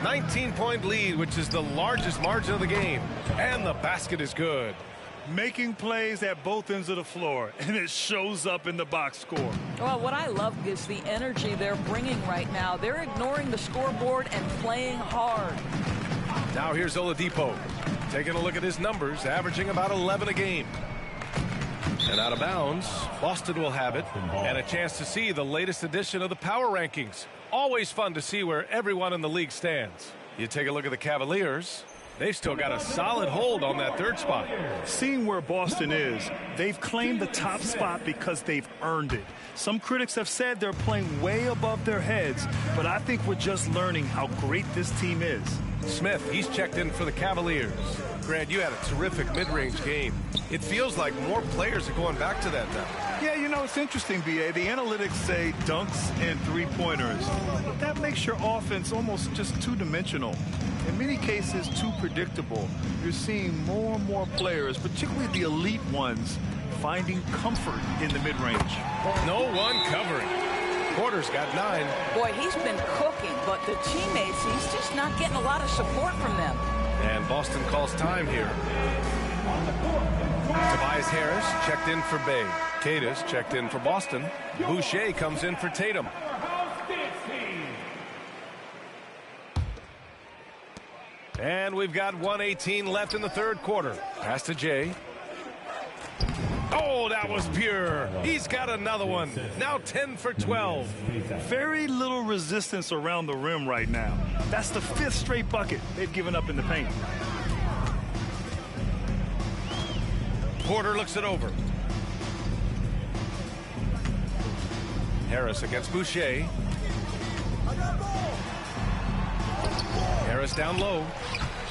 19-point lead, which is the largest margin of the game. And the basket is good. Making plays at both ends of the floor, and it shows up in the box score. Well, what I love is the energy they're bringing right now. They're ignoring the scoreboard and playing hard. Now here's Oladipo. Taking a look at his numbers, averaging about 11 a game. And out of bounds, Boston will have it, and a chance to see the latest edition of the power rankings. Always fun to see where everyone in the league stands. You take a look at the Cavaliers. They've still got a solid hold on that 3rd spot. Seeing where Boston is, they've claimed the top spot because they've earned it. Some critics have said they're playing way above their heads, but I think we're just learning how great this team is. Smith, he's checked in for the Cavaliers. Grant, you had a terrific mid-range game. It feels like more players are going back to that now. Yeah, you know, it's interesting, B.A. The analytics say dunks and three-pointers. But that makes your offense almost just two-dimensional. In many cases, too predictable. You're seeing more and more players, particularly the elite ones, finding comfort in the mid-range. No one covering. Porter's got 9. Boy, he's been cooking, but the teammates, he's just not getting a lot of support from them. And Boston calls time here. Tobias Harris checked in for Bay. Cadis checked in for Boston. Boucher comes in for Tatum. And we've got 1:18 left in the 3rd quarter. Pass to Jay. Oh, that was pure. He's got another one. Now 10 for 12. Very little resistance around the rim right now. That's the 5th straight bucket they've given up in the paint. Porter looks it over. Harris against Boucher. Harris down low.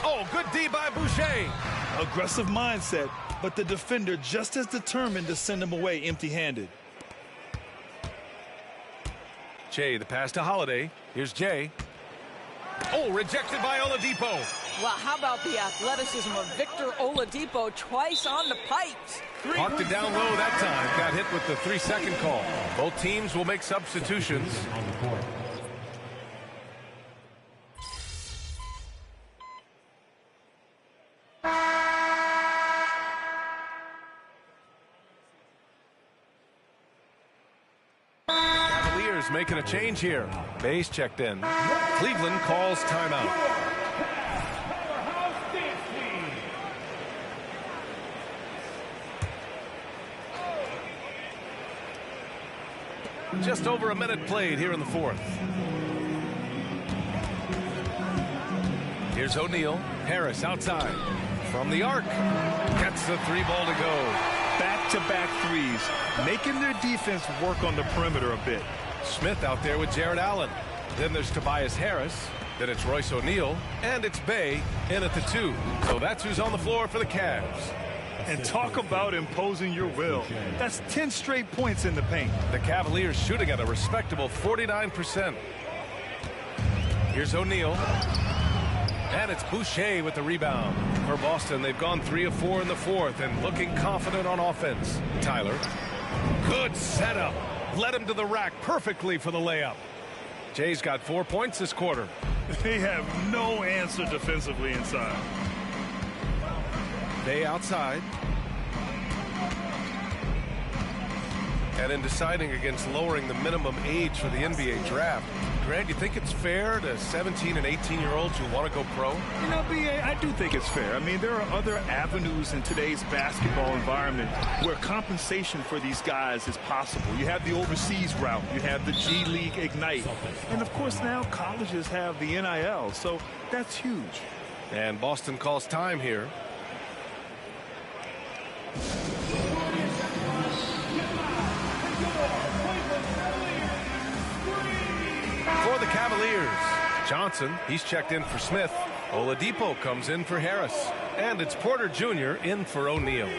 Oh, good D by Boucher. Aggressive mindset, but the defender just as determined to send him away empty-handed. Jay, the pass to Holiday. Here's Jay. Oh, rejected by Oladipo. Well, how about the athleticism of Victor Oladipo twice on the pipes? Hawked it down low that time. Got hit with the 3-second call. Both teams will make substitutions. Cavaliers making a change here. Bay's checked in. Cleveland calls timeout. Just over a minute played here in the fourth. Here's O'Neal. Harris outside. From the arc. Gets the three ball to go. Back-to-back threes, making their defense work on the perimeter a bit. Smith out there with Jared Allen. Then there's Tobias Harris. Then it's Royce O'Neal. And it's Bay in at the 2. So that's who's on the floor for the Cavs. And talk about imposing your will. That's 10 straight points in the paint. The Cavaliers shooting at a respectable 49%. Here's O'Neal. And it's Boucher with the rebound. For Boston, they've gone 3 of 4 in the fourth and looking confident on offense. Tyler. Good setup. Led him to the rack perfectly for the layup. Jay's got 4 points this quarter. They have no answer defensively inside. Bay outside. And in deciding against lowering the minimum age for the NBA draft, Grant, you think it's fair to 17 and 18-year-olds who want to go pro? You know, B.A., I do think it's fair. I mean, there are other avenues in today's basketball environment where compensation for these guys is possible. You have the overseas route. You have the G League Ignite. And, of course, now colleges have the NIL, so that's huge. And Boston calls time here. For the Cavaliers, Johnson, he's checked in for Smith. Oladipo comes in for Harris. And it's Porter Jr. in for O'Neal.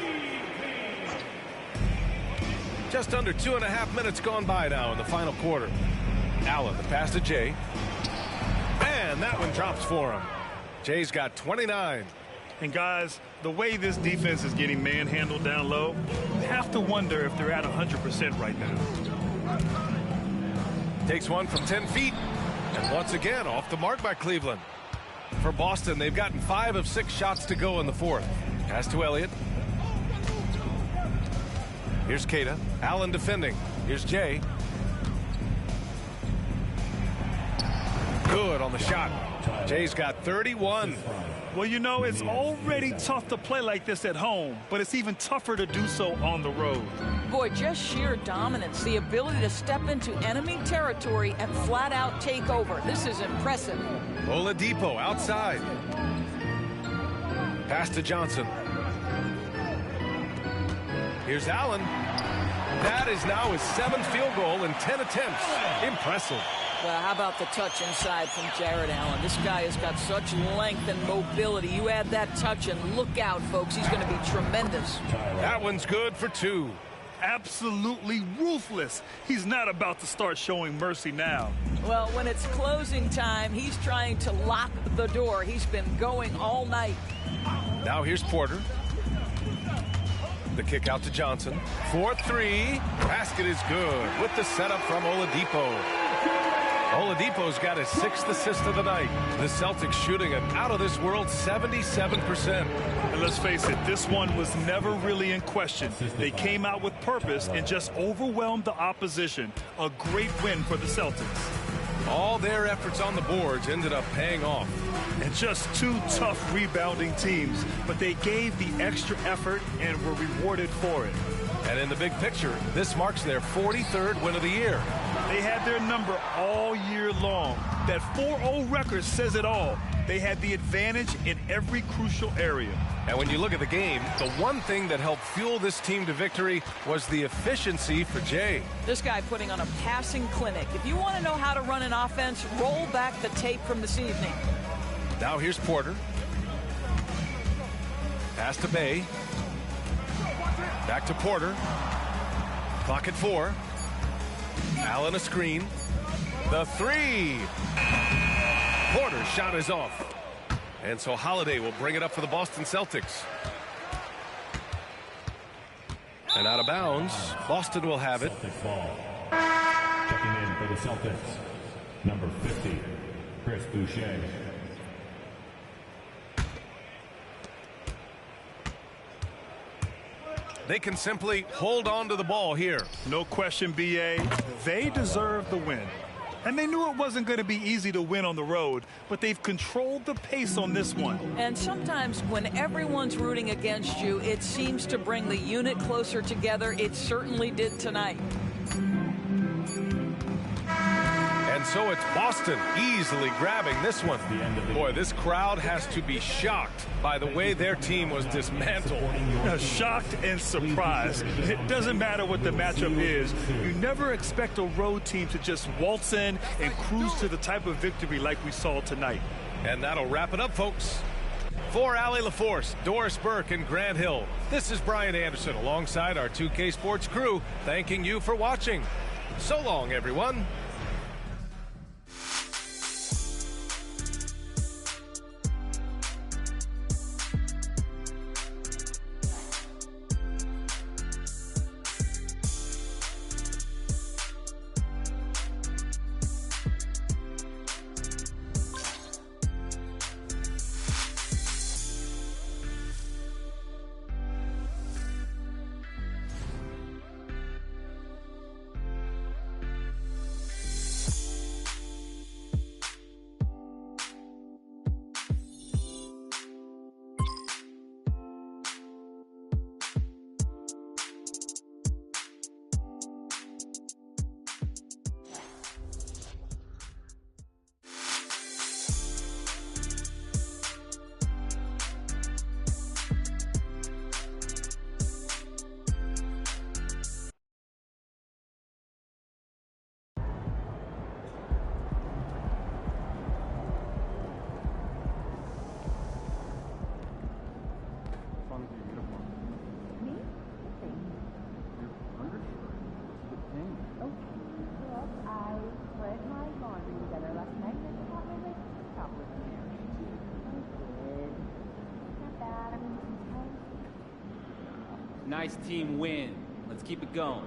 Just under 2.5 minutes gone by now in the final quarter. Allen, the pass to Jay. And that one drops for him. Jay's got 29. And guys, the way this defense is getting manhandled down low, you have to wonder if they're at 100% right now. Takes one from 10 feet. And once again, off the mark by Cleveland. For Boston, they've gotten 5 of 6 shots to go in the fourth. Pass to Elliott. Here's Keita. Allen defending. Here's Jay. Good on the shot. Jay's got 31. Well, you know, it's already tough to play like this at home, but it's even tougher to do so on the road. Boy, just sheer dominance, the ability to step into enemy territory and flat out take over. This is impressive. Oladipo outside. Pass to Johnson. Here's Allen. That is now his 7th field goal in 10 attempts. Impressive. Well, how about the touch inside from Jared Allen? This guy has got such length and mobility. You add that touch and look out, folks. He's going to be tremendous. That one's good for 2. Absolutely ruthless. He's not about to start showing mercy now. Well, when it's closing time, he's trying to lock the door. He's been going all night. Now here's Porter. The kick out to Johnson. 4-3. Basket is good with the setup from Oladipo. Oladipo's got his 6th assist of the night. The Celtics shooting an out-of-this-world 77%. And let's face it, this one was never really in question. They came out with purpose and just overwhelmed the opposition. A great win for the Celtics. All their efforts on the boards ended up paying off. And just 2 tough rebounding teams, but they gave the extra effort and were rewarded for it. And in the big picture, this marks their 43rd win of the year. They had their number all year long. That 4-0 record says it all. They had the advantage in every crucial area. And when you look at the game, the one thing that helped fuel this team to victory was the efficiency for Jay. This guy putting on a passing clinic. If you want to know how to run an offense, roll back the tape from this evening. Now here's Porter. Pass to Bay. Back to Porter. Clock at 4. Allen a screen. The 3. Porter's shot is off. And so Holiday will bring it up for the Boston Celtics. And out of bounds, Boston will have it. Checking in for the Celtics, number 50, Chris Boucher. They can simply hold on to the ball here. No question, B.A. They deserve the win. And they knew it wasn't going to be easy to win on the road, but they've controlled the pace on this one. And sometimes when everyone's rooting against you, it seems to bring the unit closer together. It certainly did tonight. And so it's Boston easily grabbing this one. Boy, this crowd has to be shocked by the way their team was dismantled. Shocked and surprised. It doesn't matter what the matchup is. You never expect a road team to just waltz in and cruise to the type of victory like we saw tonight. And that'll wrap it up, folks. For Allie LaForce, Doris Burke, and Grant Hill, this is Brian Anderson alongside our 2K Sports crew, thanking you for watching. So long, everyone. Nice team win. Let's keep it going.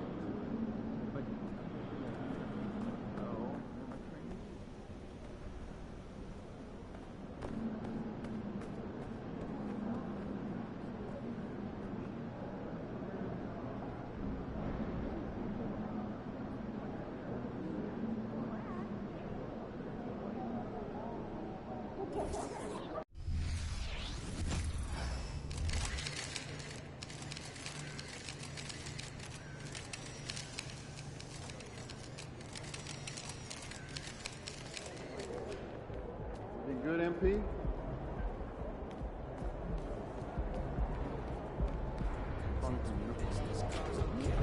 Good, MP?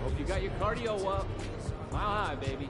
Hope you got your cardio up. Mile high, baby.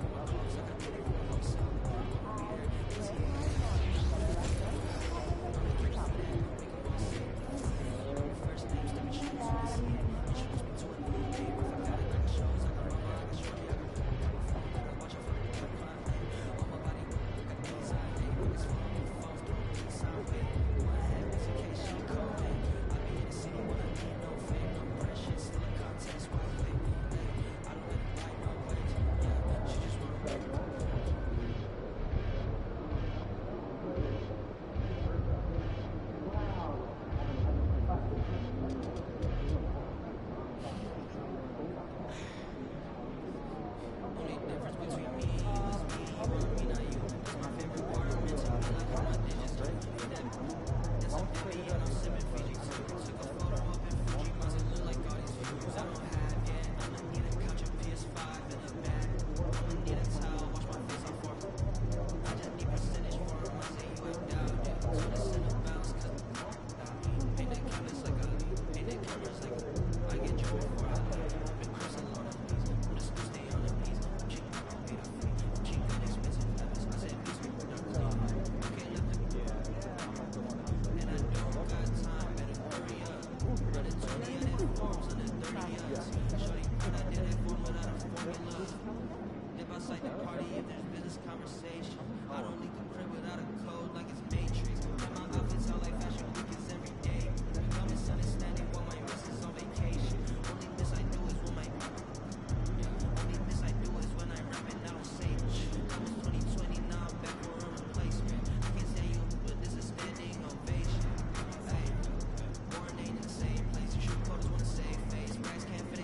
Can't fit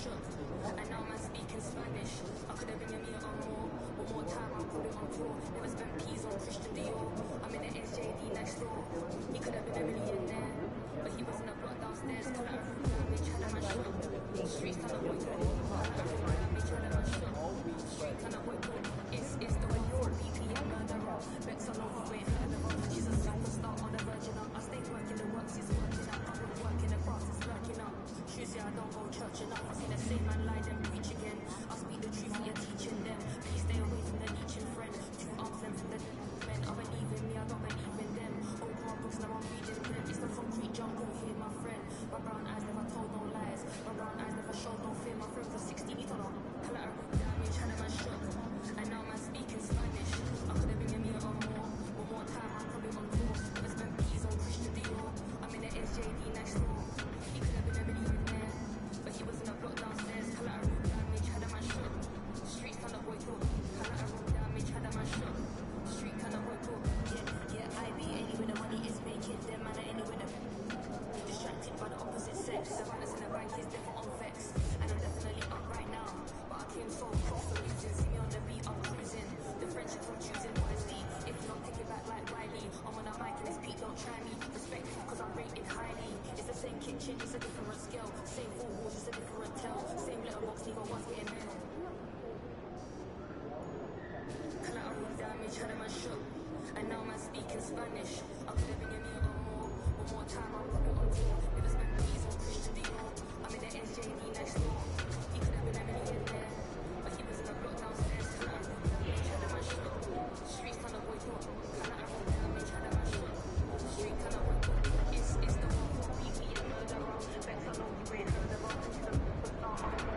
shook. And now I'm speaking Spanish. I could have been a meal or more. One more time, I'll put it on tour. Never spent peas on Christian Dior. I'm in the SJD next door. He could have been a millionaire, but he was in a block downstairs. Call it a room damage, had him a shook. Streets kind of boy talk. Call it a room damage, had him a shook. Street kind of boy talk. It's the way for BPM murderer. Bex on over, wait for the road. She's a superstar on the virgin up. I stay working the works, he's working up. I put work in the cross, it's working up. Tuesday I don't go church enough. I see the same man lie then preach again. I speak the truth that you're teaching them. Please stay away from the leeching friend. 2 arms length from the men. I believe in me, I don't believe in them. Open my books, now I'm reading them. It's the concrete jungle here, my friend. My brown eyes never told no lies. My brown eyes never showed no fear. My friend for 60, he told her. Collateral damage, had him a shook. And now I'm speaking Spanish. I could have been a meal or more. One more time, I'll probably on tour. Never spent peas on Christian Dior. I'm in the SJD next door. He could have been a millionaire, but he was in a block downstairs. Collateral damage, had him a shook. Street kind of boy talk. Collateral damage, had him a shook. Street kind of boy talk. Yeah, I be anywhere the money is making. Them man are anywhere the distracted by the opposite sex. The balance in the bank is different on vex. And I'm definitely up right now, but I came so close to losing. See me on the beat, I'm cruising. The friendship from choosing honesty. If you don't take it back like Riley, I'm on a mic and it's Pete, don't try me. Respect cause I'm rated highly. It's the same kitchen, it's a different scale. Same 4 walls, it's a different tell. Same letterbox, neither one's getting mail. Collateral damage, had him a shook. And now I'm speaking Spanish. I could have been a meal or more. One more time, I'll put it on tour. Never spent peas on Christian Dior. I'm in the SJD next door. He could have been a millionaire, but he was in a block downstairs. Collateral damage, had him a shook. Streets kind of boy talk. Collateral damage, had him a shook. Street kind of boy talk. It's the one for BPM murderer. Bex, I know you ain't heard about it. She's a superstar on the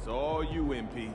It's all you, MP.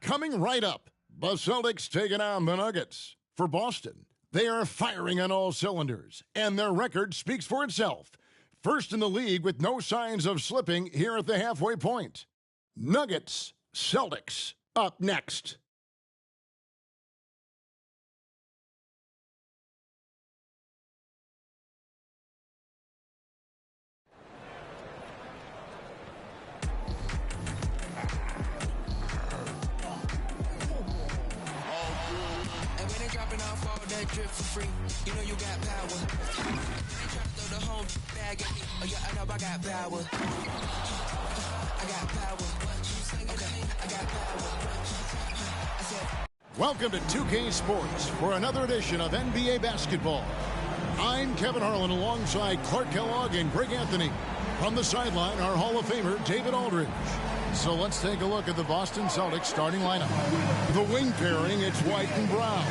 Coming right up, the Celtics taking on the Nuggets. For Boston, they are firing on all cylinders, and their record speaks for itself. First in the league with no signs of slipping here at the halfway point. Nuggets, Celtics, up next. Drip for free, you know you got power. Try to throw the whole bag at me. Oh yeah, I know I got power. I got power. Okay, I got power. I said. Welcome to 2K Sports for another edition of NBA basketball. I'm Kevin Harlan alongside Clark Kellogg and Greg Anthony. From the sideline, our Hall of Famer, David Aldridge. So let's take a look at the Boston Celtics starting lineup. The wing pairing, it's White and Brown.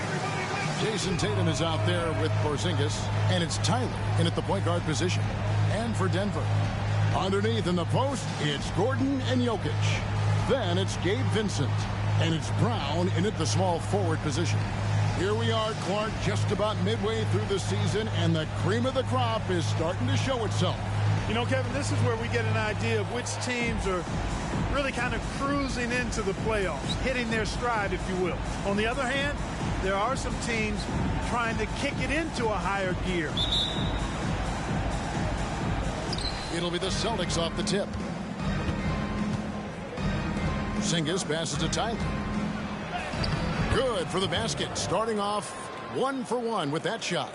Jason Tatum is out there with Porzingis, and it's Tyler in at the point guard position. And for Denver, underneath in the post, it's Gordon and Jokic. Then it's Gabe Vincent, and it's Brown in at the small forward position. Here we are, Clark, just about midway through the season, and the cream of the crop is starting to show itself. You know, Kevin, this is where we get an idea of which teams are really kind of cruising into the playoffs, hitting their stride, if you will. On the other hand, there are some teams trying to kick it into a higher gear. It'll be the Celtics off the tip. Porzingis passes to Tyler. Good for the basket. Starting off 1 for 1 with that shot.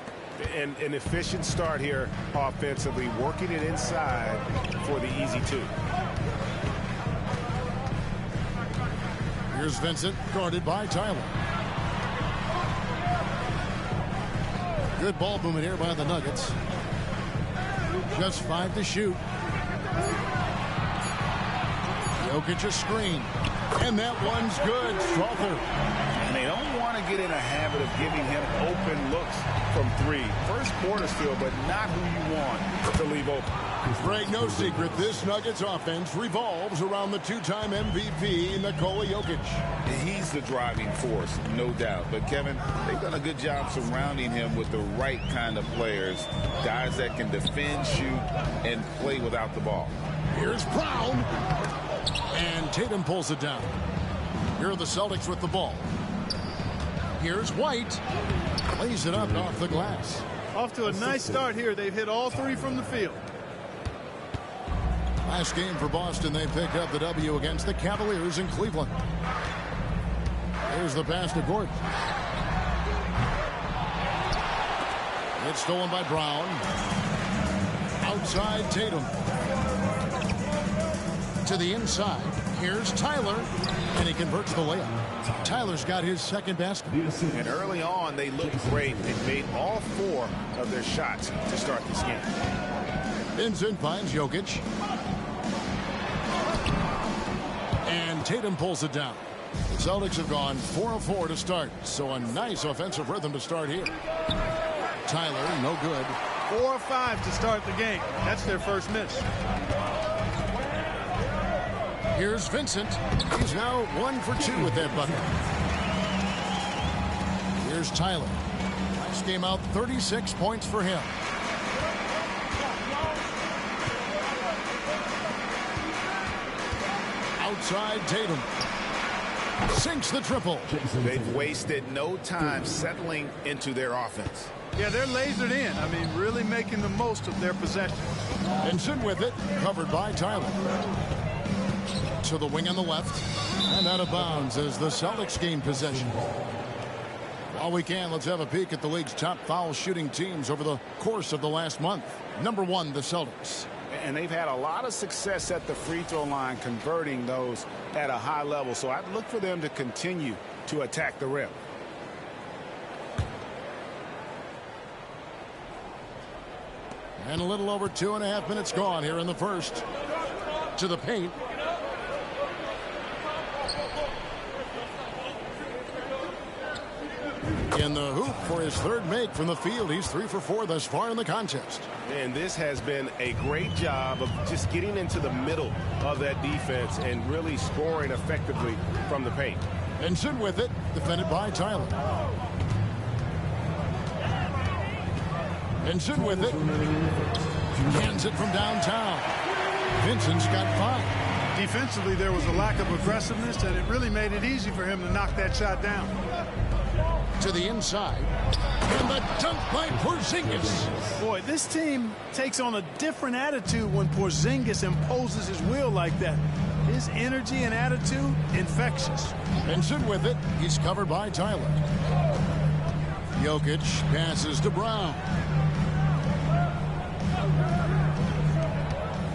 An efficient start here offensively, working it inside for the easy two. Here's Vincent, guarded by Tyler. Good ball movement here by the Nuggets. Just 5 to shoot. Jokic a screen. And that one's good. Strother. And they don't want to get in a habit of giving him open looks from 3. First quarter still, but not who you want to leave open. Greg, no secret, this Nuggets offense revolves around the 2-time MVP, Nikola Jokic. He's the driving force, no doubt. But, Kevin, they've done a good job surrounding him with the right kind of players, guys that can defend, shoot, and play without the ball. Here's Brown. And Tatum pulls it down. Here are the Celtics with the ball. Here's White. Lays it up off the glass. Off to a nice start here. They've hit all 3 from the field. Last game for Boston, they picked up the W against the Cavaliers in Cleveland. Here's the pass to Gordon. It's stolen by Brown. Outside Tatum. To the inside. Here's Tyler. And he converts the layup. Tyler's got his second basket. And early on, they looked great. They made all 4 of their shots to start this game. Vincent finds Jokic. And Tatum pulls it down. The Celtics have gone 4 of 4 to start, so a nice offensive rhythm to start here. Tyler, no good. 4 or 5 to start the game. That's their first miss. Here's Vincent. He's now 1 for 2 with that bucket. Here's Tyler. Last game out, 36 points for him. Outside Tatum. Sinks the triple. They've wasted no time settling into their offense. Yeah, they're lasered in. I mean, really making the most of their possession. Vincent with it, covered by Tyler. To the wing on the left, and out of bounds as the Celtics gain possession. While we can, let's have a peek at the league's top foul shooting teams over the course of the last month. Number 1, the Celtics. And they've had a lot of success at the free throw line, converting those at a high level. So I'd look for them to continue to attack the rim. And a little over 2.5 minutes gone here in the first. To the paint. In the hoop for his third make from the field. He's 3 for 4 thus far in the contest. And this has been a great job of just getting into the middle of that defense and really scoring effectively from the paint. Vincent with it, defended by Tyler. Vincent with it. Hands it from downtown. Vincent's got 5. Defensively, there was a lack of aggressiveness, and it really made it easy for him to knock that shot down. To the inside. And the dunk by Porzingis. Boy, this team takes on a different attitude when Porzingis imposes his will like that. His energy and attitude, infectious. Vincent with it. He's covered by Tyler. Jokic passes to Brown.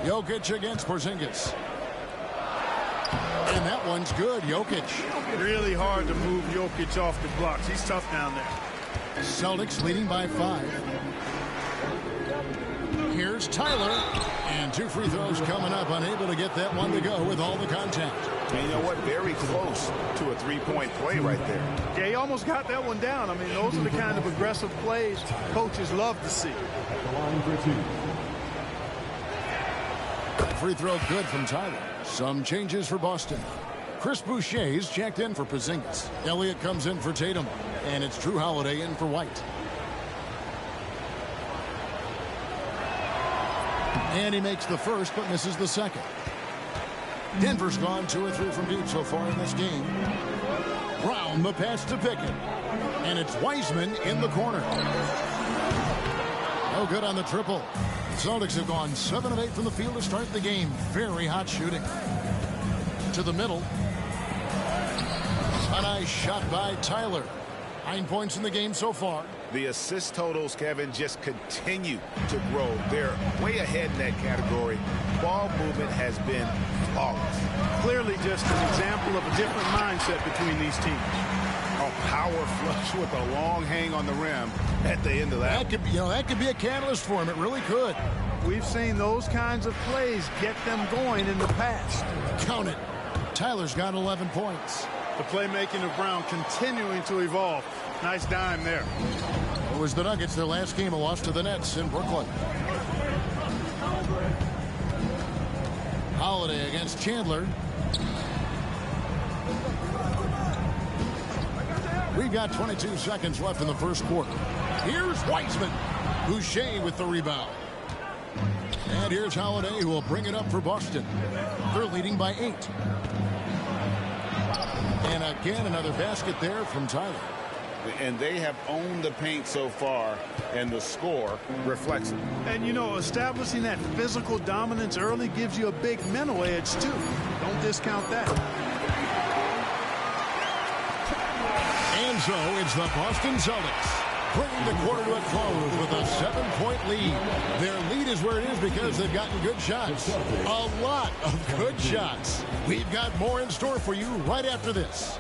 Jokic against Porzingis. And that one's good. Jokic. Really hard to move Jokic off the blocks. He's tough down there. Celtics leading by 5. Here's Tyler. And 2 free throws coming up. Unable to get that one to go with all the contact. And you know what? Very close to a three-point play right there. Yeah, he almost got that one down. I mean, those are the kind of aggressive plays coaches love to see. Free throw good from Tyler. Some changes for Boston. Chris Boucher's checked in for Porzingis. Elliott comes in for Tatum. And it's Drew Holiday in for White. And he makes the first but misses the second. Denver's gone 2 or 3 from deep so far in this game. Brown the pass to Pickett. And it's Wiseman in the corner. No good on the triple. Celtics have gone 7 of 8 from the field to start the game. Very hot shooting. To the middle. A nice shot by Tyler. 9 points in the game so far. The assist totals, Kevin, just continue to grow. They're way ahead in that category. Ball movement has been flawless. Clearly just an example of a different mindset between these teams. A power flush with a long hang on the rim at the end of that. That could be a catalyst for him. It really could. We've seen those kinds of plays get them going in the past. Count it. Tyler's got 11 points. The playmaking of Brown continuing to evolve. Nice dime there. It was the Nuggets, their last game, a loss to the Nets in Brooklyn. Holiday against Chandler. We've got 22 seconds left in the first quarter. Here's Wiseman. Boucher with the rebound. And here's Holiday, who will bring it up for Boston. They're leading by 8. And again, another basket there from Tyler. And they have owned the paint so far, and the score reflects it. And, you know, establishing that physical dominance early gives you a big mental edge, too. Don't discount that. And so it's the Boston Celtics bringing the quarter to a close with a 7-point lead. Their lead is where it is because they've gotten good shots. A lot of good shots. We've got more in store for you right after this.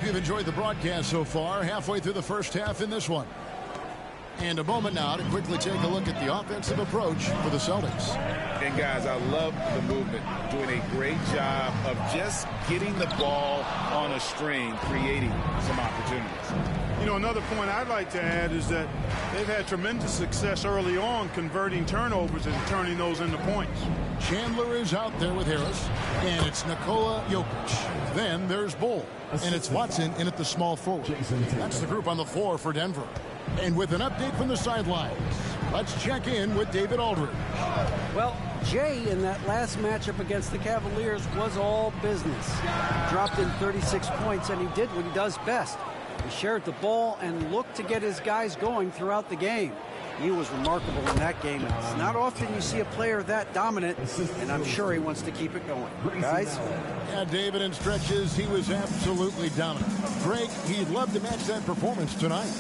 you've enjoyed the broadcast so far. Halfway through the first half in this one. And a moment now to quickly take a look at the offensive approach for the Celtics. And guys, I love the movement. Doing a great job of just getting the ball on a string, creating some opportunities. You know, another point I'd like to add is that they've had tremendous success early on converting turnovers and turning those into points. Chandler is out there with Harris, and it's Nikola Jokic. Then there's Bull, and it's Watson in at the small forward. That's the group on the floor for Denver. And with an update from the sidelines, let's check in with David Aldridge. Well, Jay in that last matchup against the Cavaliers was all business. Dropped in 36 points, and he did what he does best. He shared the ball and looked to get his guys going throughout the game. He was remarkable in that game. It's not often you see a player that dominant, and I'm sure he wants to keep it going. Guys? Yeah, David, in stretches, he was absolutely dominant. Greg, he'd love to match that performance tonight.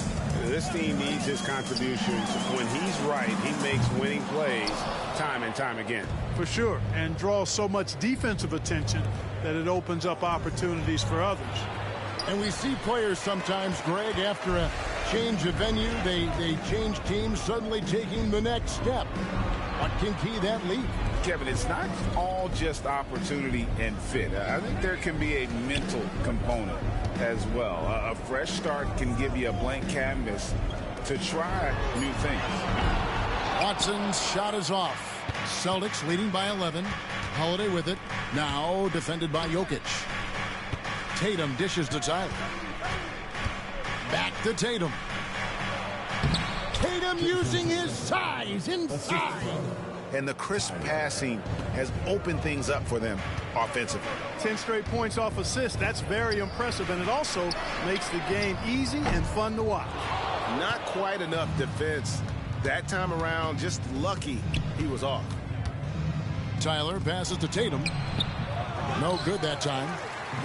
This team needs his contributions. When he's right, he makes winning plays time and time again. For sure, and draws so much defensive attention that it opens up opportunities for others. And we see players sometimes, Greg, after a change of venue, they change teams, suddenly taking the next step. What can key that lead? Kevin, it's not all just opportunity and fit. I think there can be a mental component as well. A fresh start can give you a blank canvas to try new things. Watson's shot is off. Celtics leading by 11. Holiday with it. Now defended by Jokic. Tatum dishes to Tyler. Back to Tatum. Tatum using his size inside. And the crisp passing has opened things up for them offensively. 10 straight points off assists. That's very impressive, and it also makes the game easy and fun to watch. Not quite enough defense that time around. Just lucky he was off. Tyler passes to Tatum. No good that time.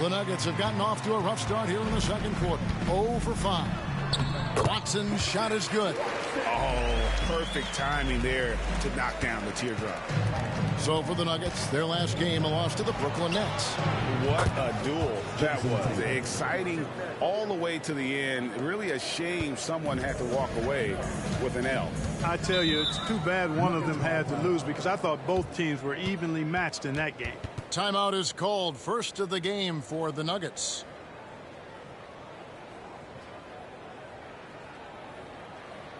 The Nuggets have gotten off to a rough start here in the second quarter. 0 for 5. Watson's shot is good. Oh, perfect timing there to knock down the teardrop. So for the Nuggets, their last game, a loss to the Brooklyn Nets. What a duel that was. Exciting all the way to the end. Really a shame someone had to walk away with an L. I tell you, it's too bad one of them had to lose because I thought both teams were evenly matched in that game. Timeout is called. First of the game for the Nuggets.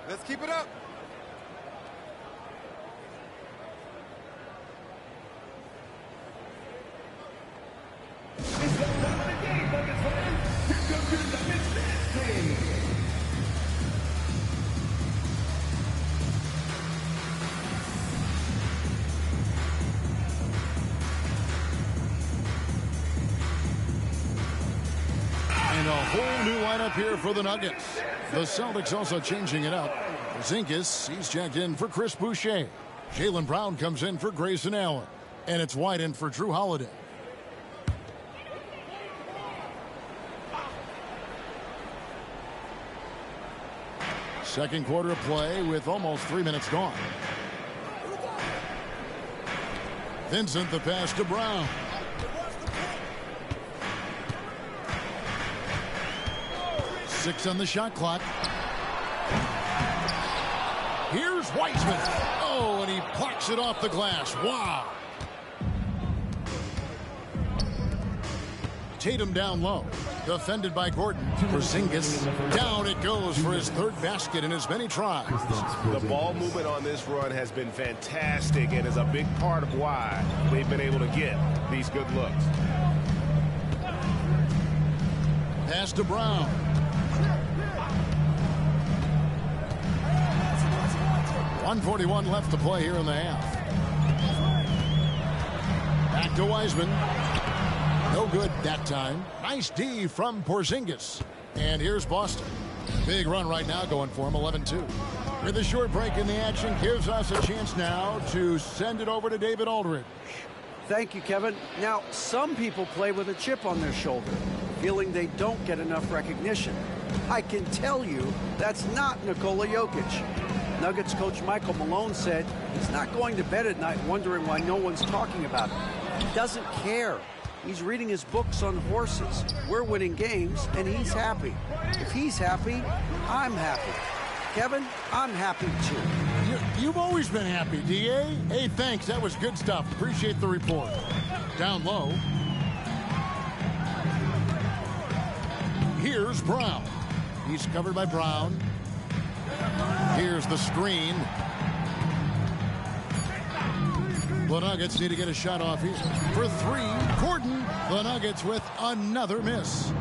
Let's keep it up. And a whole new lineup here for the Nuggets. The Celtics also changing it up. Porzingis, he's checked in for Chris Boucher. Jaylen Brown comes in for Grayson Allen. And it's White in for Drew Holiday. Second quarter of play with almost 3 minutes gone. Vincent the pass to Brown. Six on the shot clock. Here's Wiseman. Oh, and he plucks it off the glass. Wow. Tatum down low. Defended by Gordon. Porzingis. Down it goes for his third basket in as many tries. The ball movement on this run has been fantastic and is a big part of why they've been able to get these good looks. Pass to Brown. .141 left to play here in the half. Back to Wiseman. No good that time. Nice D from Porzingis. And here's Boston. Big run right now going for him, 11-2. With a short break in the action, gives us a chance now to send it over to David Aldridge. Thank you, Kevin. Now, some people play with a chip on their shoulder, feeling they don't get enough recognition. I can tell you that's not Nikola Jokic. Nuggets coach Michael Malone said he's not going to bed at night wondering why no one's talking about him. He doesn't care. He's reading his books on horses. We're winning games, and he's happy. If he's happy, I'm happy. Kevin, I'm happy too. You've always been happy, D.A. Hey, thanks. That was good stuff. Appreciate the report. Down low. Here's Brown. He's covered by Brown. Here's the screen. The Nuggets need to get a shot off here. For three, Gordon. The Nuggets with another miss.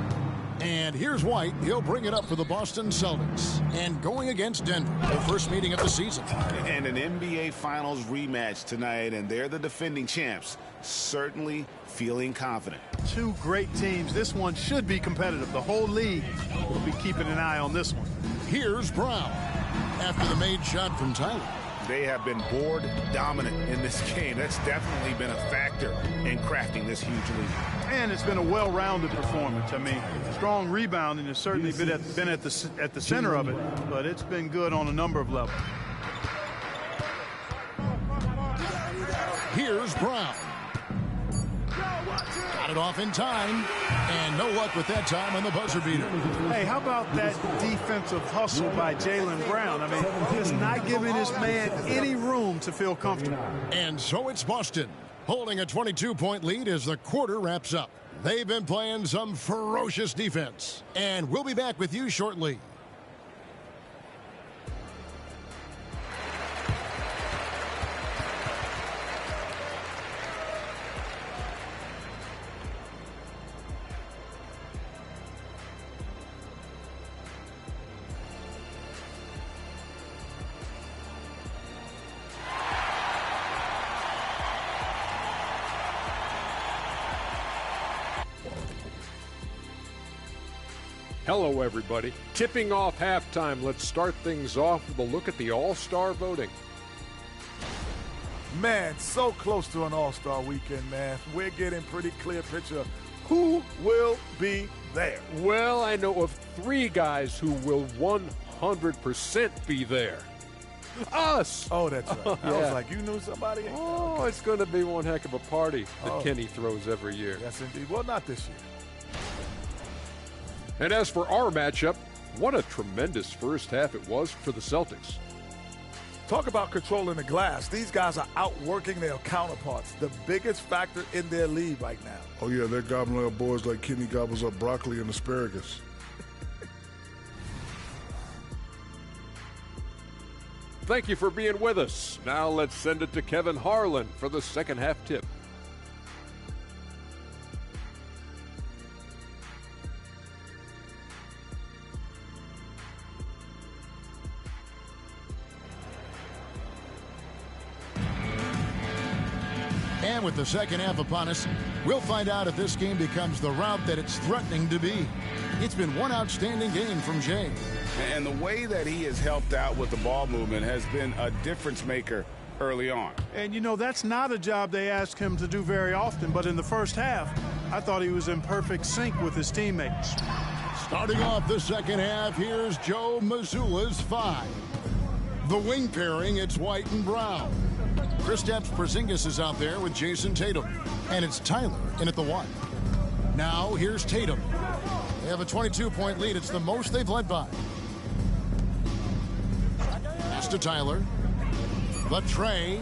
And here's White. He'll bring it up for the Boston Celtics. And going against Denver, their first meeting of the season. And an NBA Finals rematch tonight, and they're the defending champs. Certainly feeling confident. Two great teams. This one should be competitive. The whole league will be keeping an eye on this one. Here's Brown. After the made shot from Tyler. They have been board dominant in this game. That's definitely been a factor in crafting this huge lead. And it's been a well-rounded performance. I mean, strong rebounding has certainly been at the center of it, but it's been good on a number of levels. Here's Brown. Got it off in time, and no luck with that time on the buzzer beater. Hey, how about that defensive hustle by Jaylen Brown? I mean, just not giving this man any room to feel comfortable. And so it's Boston, holding a 22-point lead as the quarter wraps up. They've been playing some ferocious defense, and we'll be back with you shortly. Hello, everybody. Tipping off halftime. Let's start things off with a look at the All-Star voting. Man, so close to an All-Star weekend, man. We're getting pretty clear picture of who will be there. Well, I know of 3 guys who will 100% be there. Us! Oh, that's right. Yeah. I was like, you knew somebody? Oh, okay. It's going to be one heck of a party that Kenny throws every year. Yes, indeed. Well, not this year. And as for our matchup, what a tremendous first half it was for the Celtics. Talk about controlling the glass. These guys are outworking their counterparts, the biggest factor in their league right now. Oh, yeah, they're gobbling up boards like Kenny gobbles up broccoli and asparagus. Thank you for being with us. Now let's send it to Kevin Harlan for the second half tip. And with the second half upon us, we'll find out if this game becomes the route that it's threatening to be. It's been one outstanding game from Jay. And the way that he has helped out with the ball movement has been a difference maker early on. And, you know, that's not a job they ask him to do very often, but in the first half, I thought he was in perfect sync with his teammates. Starting off the second half, here's Joe Mazzulla's 5. The wing pairing, it's White and Brown. Kristaps Porzingis is out there with Jason Tatum. And it's Tyler in at the 1. Now, here's Tatum. They have a 22-point lead. It's the most they've led by. Pass to Tyler. The tray.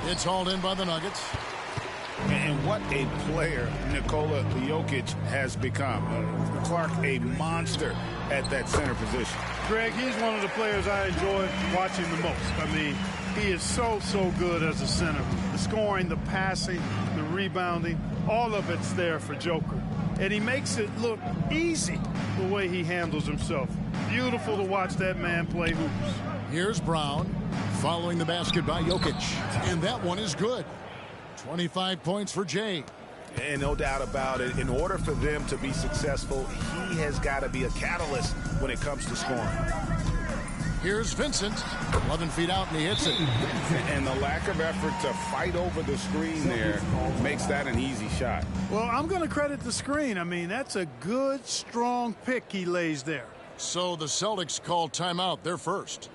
It's hauled in by the Nuggets. And what a player Nikola Jokic has become. Clark, a monster at that center position. Greg, he's one of the players I enjoy watching the most. I mean, he is so good as a center. The scoring, the passing, the rebounding, all of it's there for Joker. And he makes it look easy the way he handles himself. Beautiful to watch that man play hoops. Here's Brown following the basket by Jokic. And that one is good. 25 points for Jay. And no doubt about it, in order for them to be successful, he has got to be a catalyst when it comes to scoring. Here's Vincent, 11 feet out, and he hits it. And the lack of effort to fight over the screen there makes that an easy shot. Well, I'm going to credit the screen. I mean, that's a good, strong pick he lays there. So the Celtics call timeout. They're first.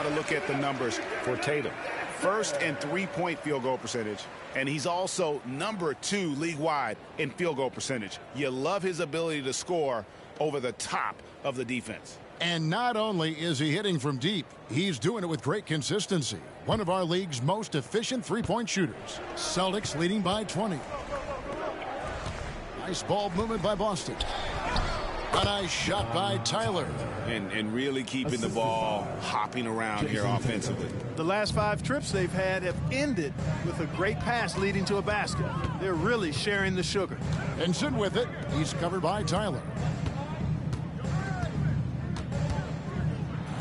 to look at the numbers for Tatum. First in three-point field goal percentage, and he's also number 2 league-wide in field goal percentage. You love his ability to score over the top of the defense. And not only is he hitting from deep, he's doing it with great consistency. One of our league's most efficient three-point shooters. Celtics leading by 20. Nice ball movement by Boston. A nice shot by Tyler. And really keeping the ball hopping around here offensively. The last 5 trips they've had have ended with a great pass leading to a basket. They're really sharing the sugar. Vincent with it. He's covered by Tyler.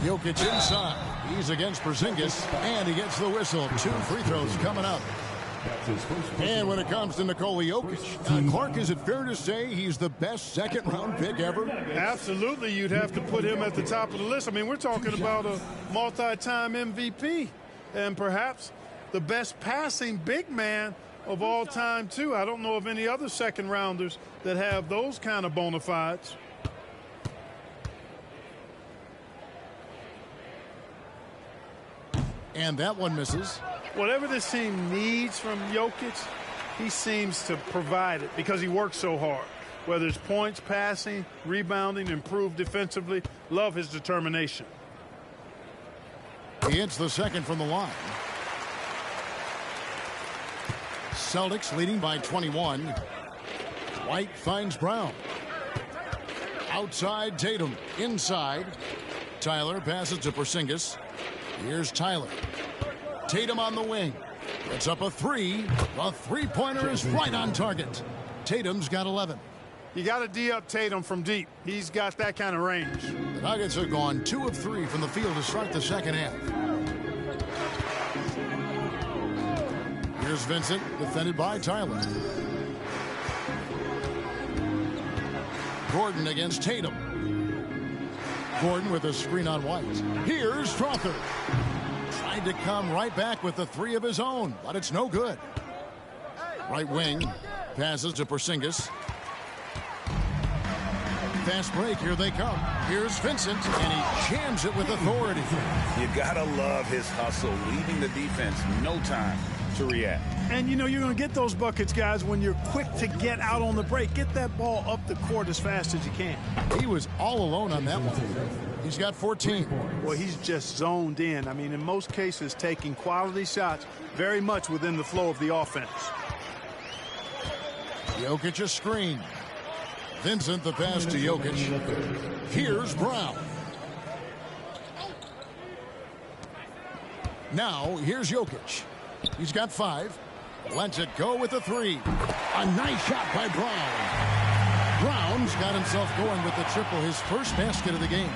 Jokic inside. He's against Porzingis, and he gets the whistle. 2 free throws coming up. And when it comes to Nikola Jokic, Clark, is it fair to say he's the best second-round pick ever? Absolutely, you'd have to put him at the top of the list. I mean, we're talking about a multi-time MVP and perhaps the best passing big man of all time, too. I don't know of any other second-rounders that have those kind of bona fides. And that one misses. Whatever this team needs from Jokic, he seems to provide it because he works so hard. Whether it's points, passing, rebounding, improved defensively, love his determination. He hits the second from the line. Celtics leading by 21. White finds Brown. Outside Tatum. Inside. Tyler passes to Porzingis. Here's Tyler. Tatum on the wing. It's up a 3. The three-pointer is right on target. Tatum's got 11. You got to D-up Tatum from deep. He's got that kind of range. The Nuggets are gone 2 of 3 from the field to start the second half. Here's Vincent, defended by Tyler. Gordon against Tatum. Gordon with a screen on White. Here's Strawther. Tried to come right back with the 3 of his own, but it's no good. Right wing. Passes to Porzingis. Fast break. Here they come. Here's Vincent, and he jams it with authority. You gotta love his hustle, leaving the defense no time to react. And you know you're going to get those buckets, guys, when you're quick to get out on the break. Get that ball up the court as fast as you can. He was all alone on that one. He's got 14. Well, he's just zoned in. I mean, in most cases, taking quality shots very much within the flow of the offense. Jokic a screen. Vincent the pass to Jokic. Here's Brown. Now, here's Jokic. He's got 5. Lets it go with a 3. A nice shot by Brown. Brown's got himself going with the triple, his first basket of the game.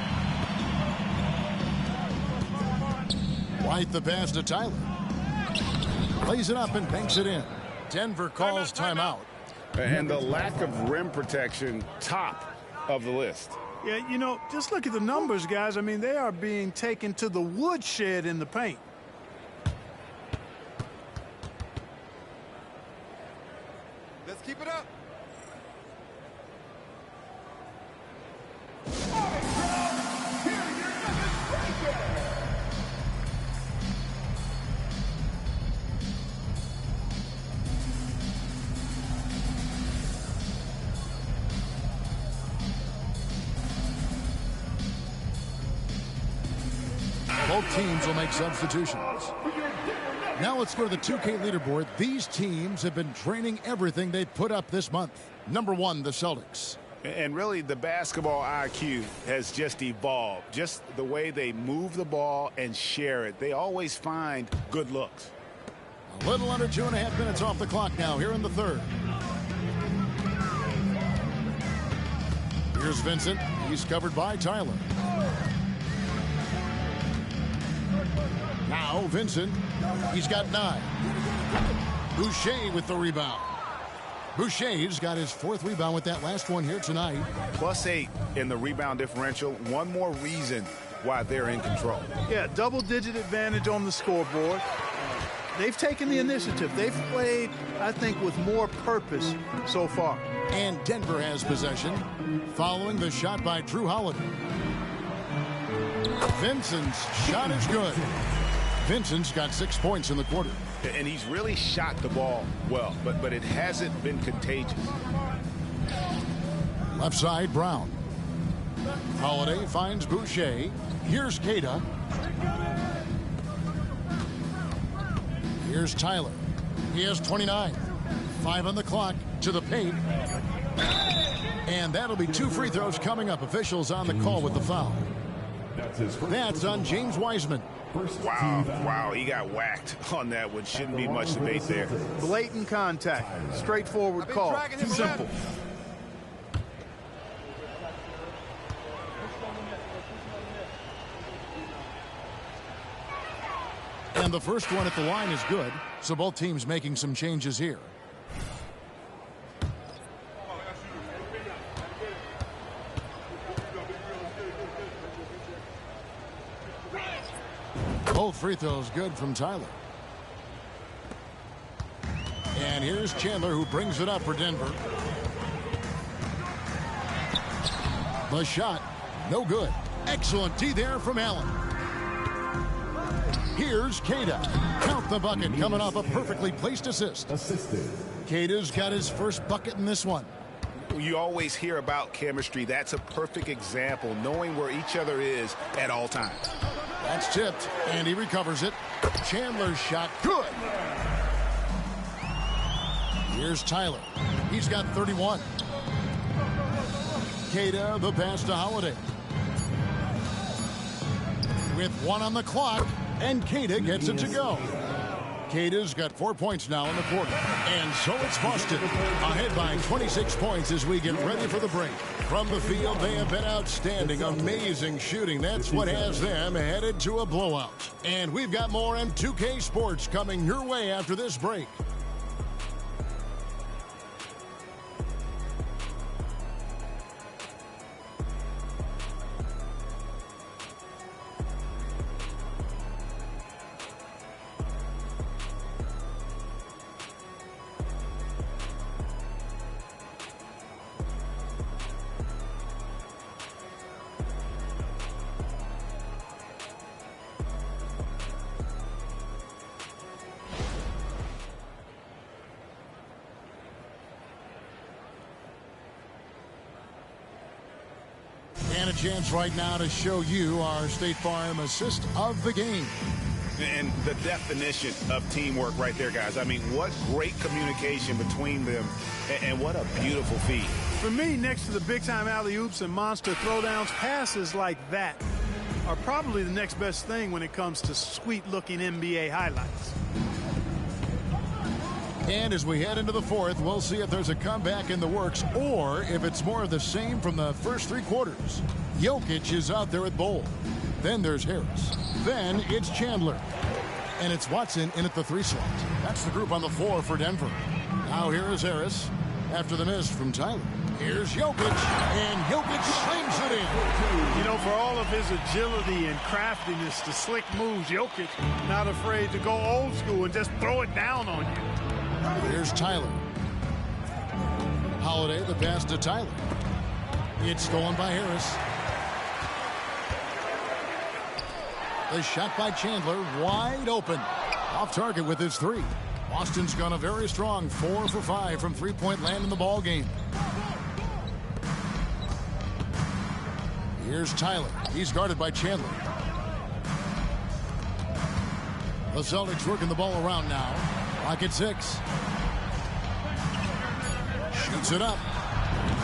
White the pass to Tyler. Lays it up and banks it in. Denver calls timeout. And the lack of rim protection, top of the list. Yeah, you know, just look at the numbers, guys. I mean, they are being taken to the woodshed in the paint. Let's keep it up. Both teams will make substitutions. Now let's go to the 2K leaderboard. These teams have been training everything they've put up this month. Number 1, the Celtics. And really, the basketball IQ has just evolved. Just the way they move the ball and share it. They always find good looks. A little under 2.5 minutes off the clock now here in the third. Here's Vincent. He's covered by Tyler. Now Vincent. He's got 9. Boucher with the rebound. Boucher's got his 4th rebound with that last one here tonight. +8 in the rebound differential. One more reason why they're in control. Yeah, double-digit advantage on the scoreboard. They've taken the initiative. They've played, I think, with more purpose so far. And Denver has possession following the shot by Drew Holiday. Vincent's shot is good. Vincent's got 6 points in the quarter. And he's really shot the ball well, but it hasn't been contagious. Left side, Brown. Holiday finds Boucher. Here's Queta. Here's Tyler. He has 29. 5 on the clock to the paint. And that'll be 2 free throws coming up. Officials on the call with the foul. That's on James Wiseman. Wow, he got whacked on that one. Shouldn't be much debate there. Blatant contact. Straightforward call. Simple. And the first one at the line is good. So both teams making some changes here. Both free throws good from Tyler. And here's Chandler, who brings it up for Denver. The shot, no good. Excellent D there from Allen. Here's Queta. Count the bucket, coming off a perfectly placed assist. Queta's got his first bucket in this one. You always hear about chemistry. That's a perfect example, knowing where each other is at all times. That's tipped, and he recovers it. Chandler's shot, good. Here's Tyler. He's got 31. Queta, the pass to Holiday. With 1 on the clock, and Queta gets it to go. Queta's got 4 points now in the quarter. And so it's Boston ahead by 26 points as we get ready for the break. From the field, they have been outstanding. Amazing shooting. That's what has them headed to a blowout. And we've got more M2K Sports coming your way after this break. And a chance right now to show you our State Farm assist of the game. And the definition of teamwork right there, guys. I mean, what great communication between them, and what a beautiful feed. For me, next to the big-time alley-oops and monster throwdowns, passes like that are probably the next best thing when it comes to sweet-looking NBA highlights. And as we head into the fourth, we'll see if there's a comeback in the works or if it's more of the same from the first 3 quarters. Jokic is out there at Bol. Then there's Harris. Then it's Chandler. And it's Watson in at the 3 slot. That's the group on the floor for Denver. Now here is Harris after the miss from Tyler. Here's Jokic, and Jokic slams it in. You know, for all of his agility and craftiness, the slick moves, Jokic not afraid to go old school and just throw it down on you. Here's Tyler. Holiday, the pass to Tyler. It's stolen by Harris. The shot by Chandler, wide open. Off target with his 3. Boston's gone a very strong 4 for 5 from 3-point land in the ball game. Here's Tyler. He's guarded by Chandler. The Celtics working the ball around now. Clock at 6. Shoots it up.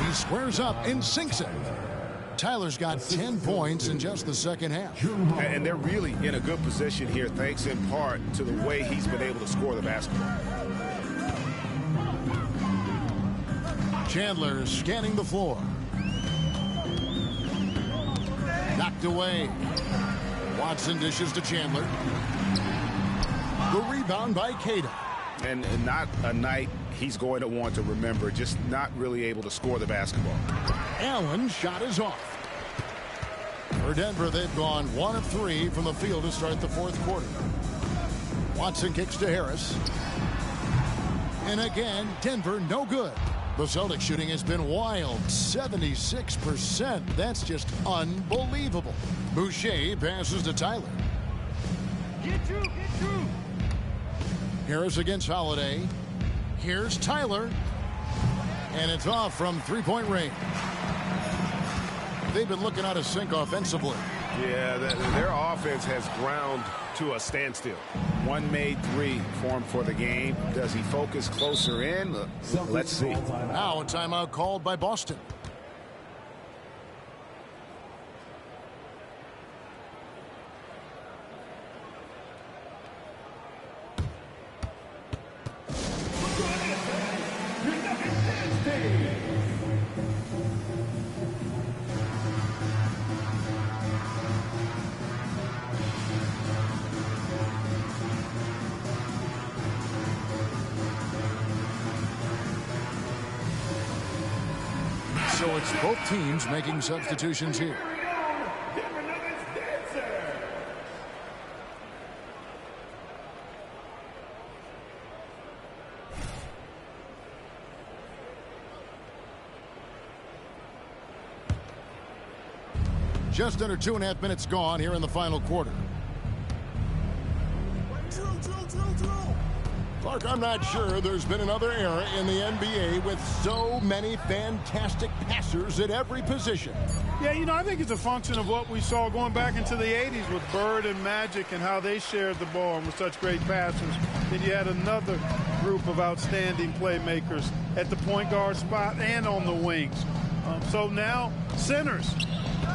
He squares up and sinks it. Tyler's got 10 points in just the second half. And they're really in a good position here, thanks in part to the way he's been able to score the basketball. Chandler scanning the floor. Knocked away. Watson dishes to Chandler. The rebound by Queta. And not a night he's going to want to remember, just not really able to score the basketball. Allen's shot is off. For Denver, they've gone 1 of 3 from the field to start the fourth quarter. Watson kicks to Harris. And again, Denver no good. The Celtics shooting has been wild, 76%. That's just unbelievable. Boucher passes to Tyler. Get through, get through. Harris against Holiday. Here's Tyler. And it's off from three-point range. They've been looking out of sync offensively. Yeah, their offense has ground to a standstill. One made three formed for the game. Does he focus closer in? Let's see. Now a timeout called by Boston. So it's both teams making substitutions here. Just under 2.5 minutes gone here in the final quarter. Clark, I'm not sure there's been another era in the NBA with so many fantastic passers at every position. Yeah, you know, I think it's a function of what we saw going back into the 80s with Bird and Magic and how they shared the ball and were such great passers. Then you had another group of outstanding playmakers at the point guard spot and on the wings. So now centers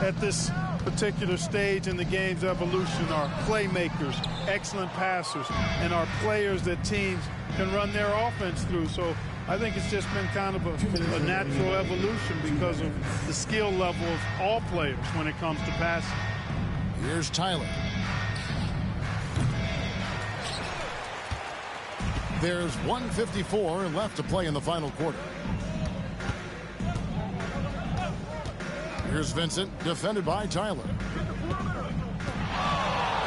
at this particular stage in the game's evolution are playmakers, excellent passers, and are players that teams can run their offense through. So I think it's just been kind of a natural evolution because of the skill level of all players when it comes to passing. Here's Tyler. There's 1:54 left to play in the final quarter. Here's Vincent, defended by Tyler.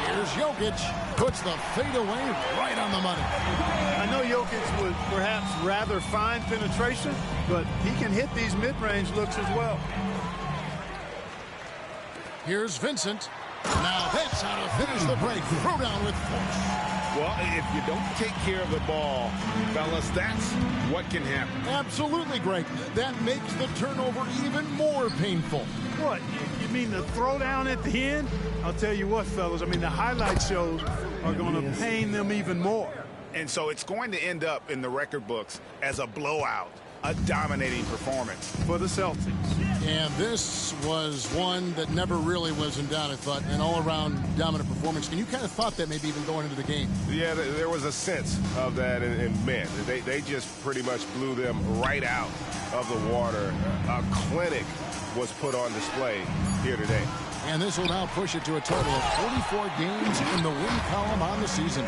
Here's Jokic, puts the fadeaway right on the money. I know Jokic would perhaps rather find penetration, but he can hit these mid-range looks as well. Here's Vincent. Now that's how to finish the break. Throw down with force. Well, if you don't take care of the ball, fellas, that's what can happen. Absolutely, Greg. That makes the turnover even more painful. What? You mean the throwdown at the end? I'll tell you what, fellas. I mean, the highlight shows are going to pain them even more. And so it's going to end up in the record books as a blowout, a dominating performance for the Celtics. And this was one that never really was in doubt, I thought, an all-around dominant performance. And you kind of thought that maybe even going into the game. Yeah, there was a sense of that in men. They just pretty much blew them right out of the water. A clinic was put on display here today. And this will now push it to a total of 44 games in the win column on the season.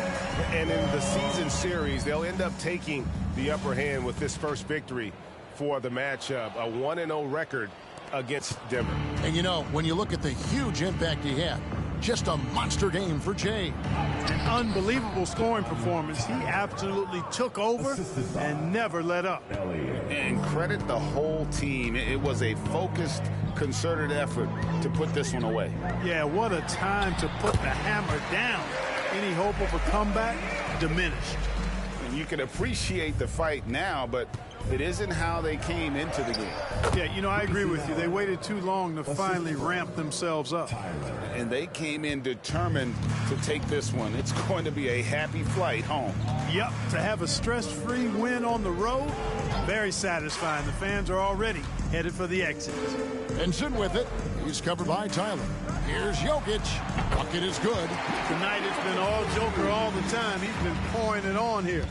And in the season series, they'll end up taking the upper hand with this first victory for the matchup, a 1-0 record against Denver. And you know, when you look at the huge impact he had, just a monster game for Jay. An unbelievable scoring performance. He absolutely took over and never let up. And credit the whole team. It was a focused, concerted effort to put this one away. Yeah, what a time to put the hammer down. Any hope of a comeback diminished. And you can appreciate the fight now, but it isn't how they came into the game. Yeah, you know, I agree with you. They waited too long to finally ramp themselves up. And they came in determined to take this one. It's going to be a happy flight home. Yep, to have a stress-free win on the road, very satisfying. The fans are already headed for the exit. And soon with it, he's covered by Tyler. Here's Jokic. Bucket is good. Tonight it's been all Joker all the time. He's been pouring it on here.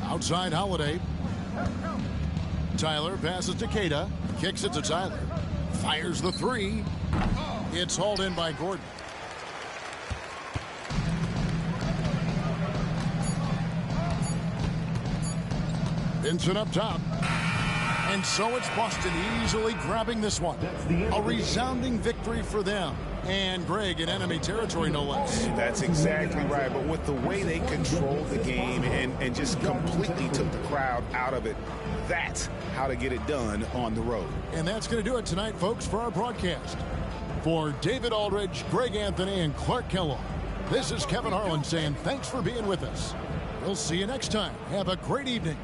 Outside Holiday. Tyler passes to Queta. Kicks it to Tyler. Fires the three. It's hauled in by Gordon. Vincent up top. And so it's Boston easily grabbing this one. A resounding victory for them. And Greg in enemy territory, no less. That's exactly right. But with the way they controlled the game and just completely took the crowd out of it, that's how to get it done on the road. And that's going to do it tonight, folks, for our broadcast. For David Aldridge, Greg Anthony, and Clark Kellogg, this is Kevin Harlan saying thanks for being with us. We'll see you next time. Have a great evening.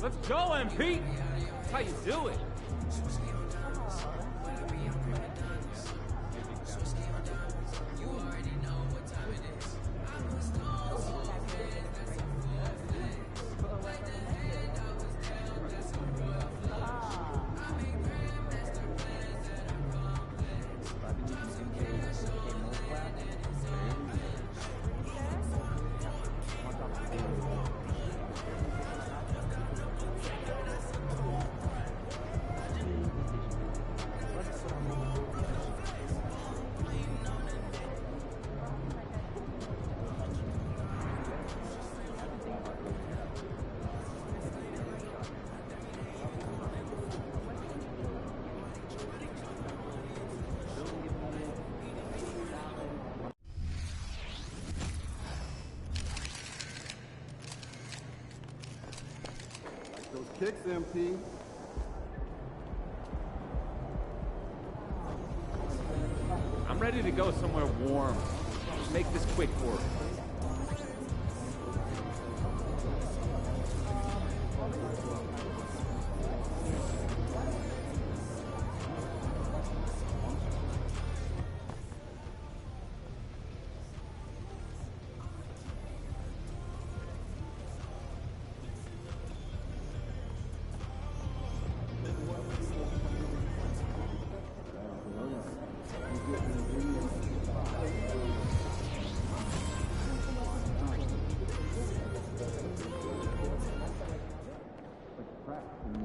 Let's go, MP. That's how you do it. Those kicks, MP. I'm ready to go somewhere warm. Make this quick for us.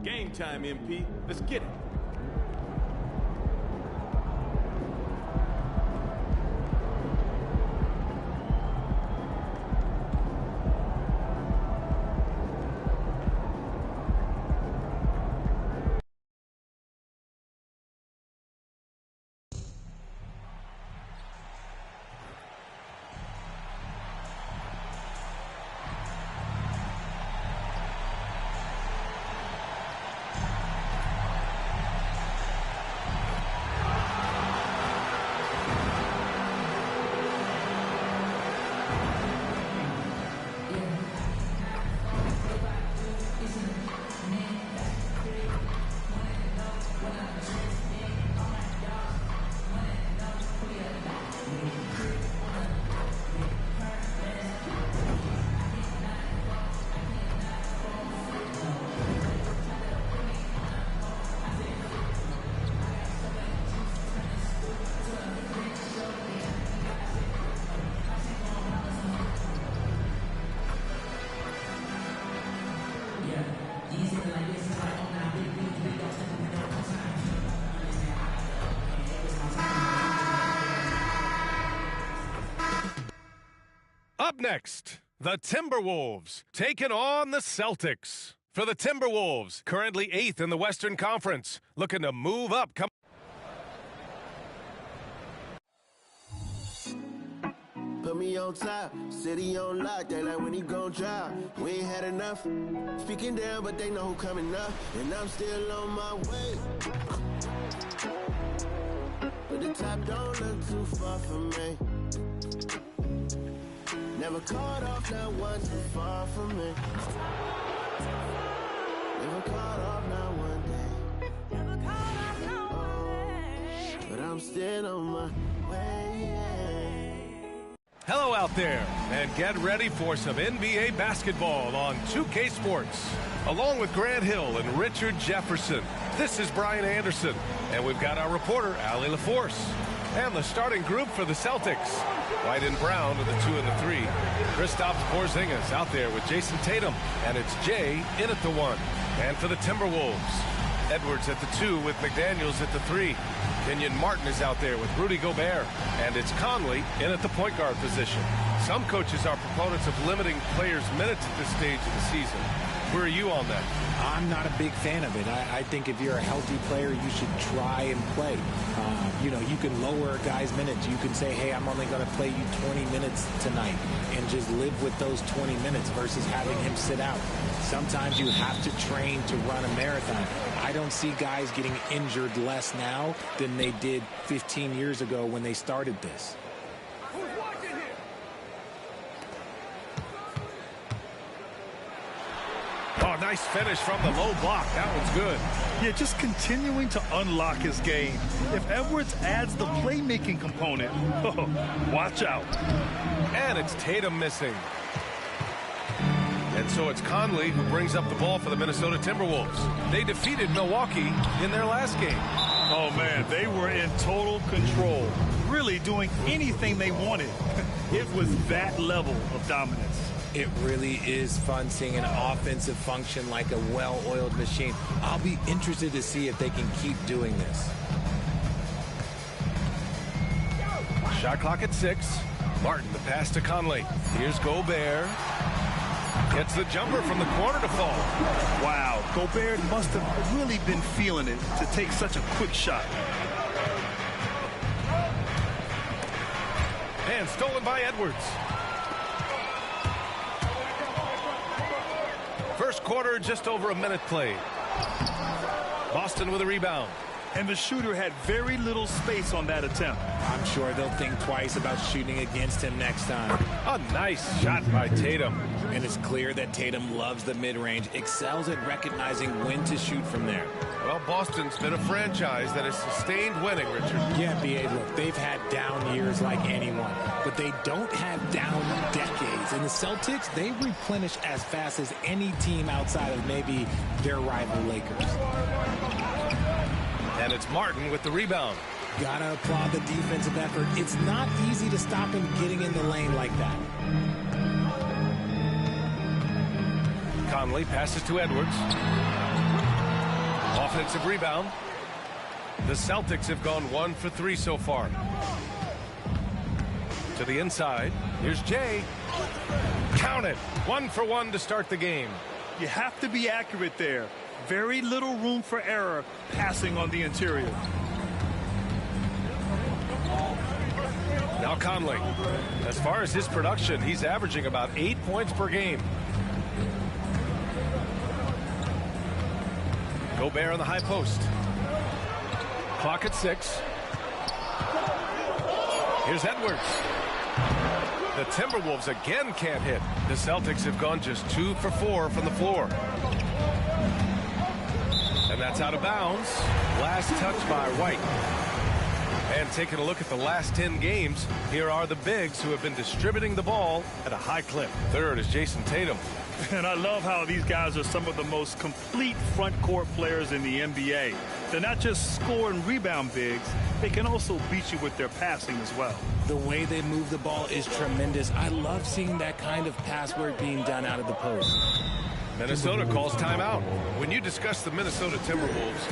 Game time, MP. Let's get it. Up next, the Timberwolves taking on the Celtics. For the Timberwolves, currently 8th in the Western Conference, looking to move up. Put me on top, city on lock, they like when he gon' drop. We ain't had enough, speaking down, but they know who coming up. And I'm still on my way. But the top don't look too far from me. Never caught off, not one too far from me. Never caught off, not one day. Never caught off, not one day. But I'm still on my way. Hello out there, and get ready for some NBA basketball on 2K Sports. Along with Grant Hill and Richard Jefferson, this is Brian Anderson, and we've got our reporter, Allie LaForce. And the starting group for the Celtics. White and Brown are the 2 and the 3. Kristaps Porzingis out there with Jason Tatum, and it's Jay in at the 1. And for the Timberwolves, Edwards at the 2 with McDaniels at the 3. Kenyon Martin is out there with Rudy Gobert, and it's Conley in at the point guard position. Some coaches are proponents of limiting players' minutes at this stage of the season. Where are you on that? I'm not a big fan of it. I think if you're a healthy player, you should try and play. You know, you can lower a guy's minutes. You can say, hey, I'm only going to play you 20 minutes tonight and just live with those 20 minutes versus having him sit out. Sometimes you have to train to run a marathon. I don't see guys getting injured less now than they did 15 years ago when they started this. Oh, nice finish from the low block. That one's good. Yeah, just continuing to unlock his game. If Edwards adds the playmaking component, oh, watch out. And it's Tatum missing. And so it's Conley who brings up the ball for the Minnesota Timberwolves. They defeated Milwaukee in their last game. Oh, man, they were in total control, really doing anything they wanted. It was that level of dominance. It really is fun seeing an offensive function like a well-oiled machine. I'll be interested to see if they can keep doing this. Shot clock at 6. Martin, the pass to Conley. Here's Gobert. Gets the jumper from the corner to fall. Wow, Gobert must have really been feeling it to take such a quick shot. And stolen by Edwards. First quarter, just over a minute played. Boston with a rebound. And the shooter had very little space on that attempt. I'm sure they'll think twice about shooting against him next time. A nice shot by Tatum. And it's clear that Tatum loves the mid-range, excels at recognizing when to shoot from there. Well, Boston's been a franchise that has sustained winning, Richard. Yeah, B.A., look, they've had down years like anyone, but they don't have down decades. And the Celtics, they replenish as fast as any team outside of maybe their rival Lakers. And it's Martin with the rebound. Gotta applaud the defensive effort. It's not easy to stop him getting in the lane like that. Conley passes to Edwards. Offensive rebound. The Celtics have gone 1 for 3 so far. To the inside. Here's Jay. Count it. 1 for 1 to start the game. You have to be accurate there. Very little room for error passing on the interior. Now Conley. As far as his production, he's averaging about 8 points per game. Gobert on the high post. Clock at 6. Here's Edwards. The Timberwolves again can't hit. The Celtics have gone just 2 for 4 from the floor. And that's out of bounds. Last touch by White. And taking a look at the last 10 games, here are the bigs who have been distributing the ball at a high clip. Third is Jason Tatum. And I love how these guys are some of the most complete front court players in the NBA. They're not just score and rebound bigs, they can also beat you with their passing as well. The way they move the ball is tremendous. I love seeing that kind of pass work being done out of the post. Minnesota calls timeout. When you discuss the Minnesota Timberwolves,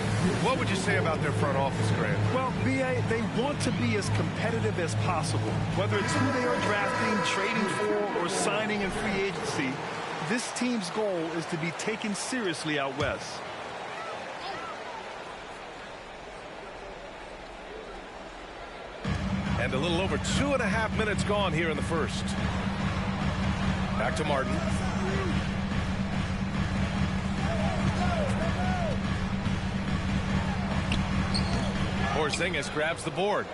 what would you say about their front office, Grant? Well, B.A., they want to be as competitive as possible. Whether it's who they are drafting, trading for, or signing in free agency, this team's goal is to be taken seriously out west. And a little over 2.5 minutes gone here in the first. Back to Martin. Porzingis grabs the board.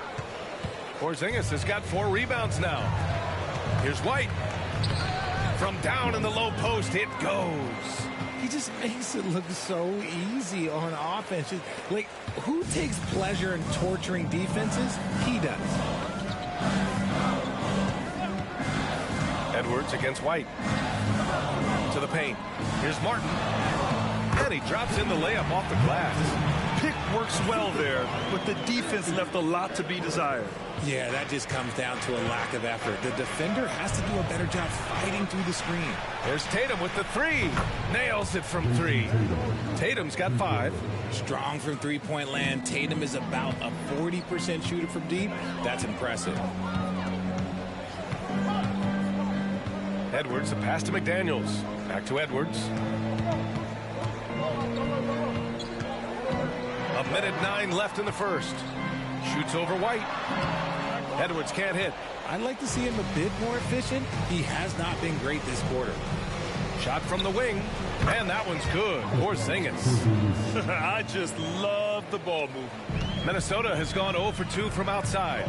Porzingis has got 4 rebounds now. Here's White. From down in the low post, it goes. He just makes it look so easy on offense. Like, who takes pleasure in torturing defenses? He does. Edwards against White. To the paint. Here's Martin. And he drops in the layup off the glass. Pick works well there, but the defense left a lot to be desired. Yeah, that just comes down to a lack of effort. The defender has to do a better job fighting through the screen. There's Tatum with the 3. Nails it from 3. Tatum's got 5. Strong from three-point land. Tatum is about a 40% shooter from deep. That's impressive. Edwards, the pass to McDaniels. Back to Edwards. 1:09 left in the first. Shoots over White. Edwards can't hit. I'd like to see him a bit more efficient. He has not been great this quarter. Shot from the wing. And that one's good. Porzingis. I just love the ball movement. Minnesota has gone 0 for 2 from outside.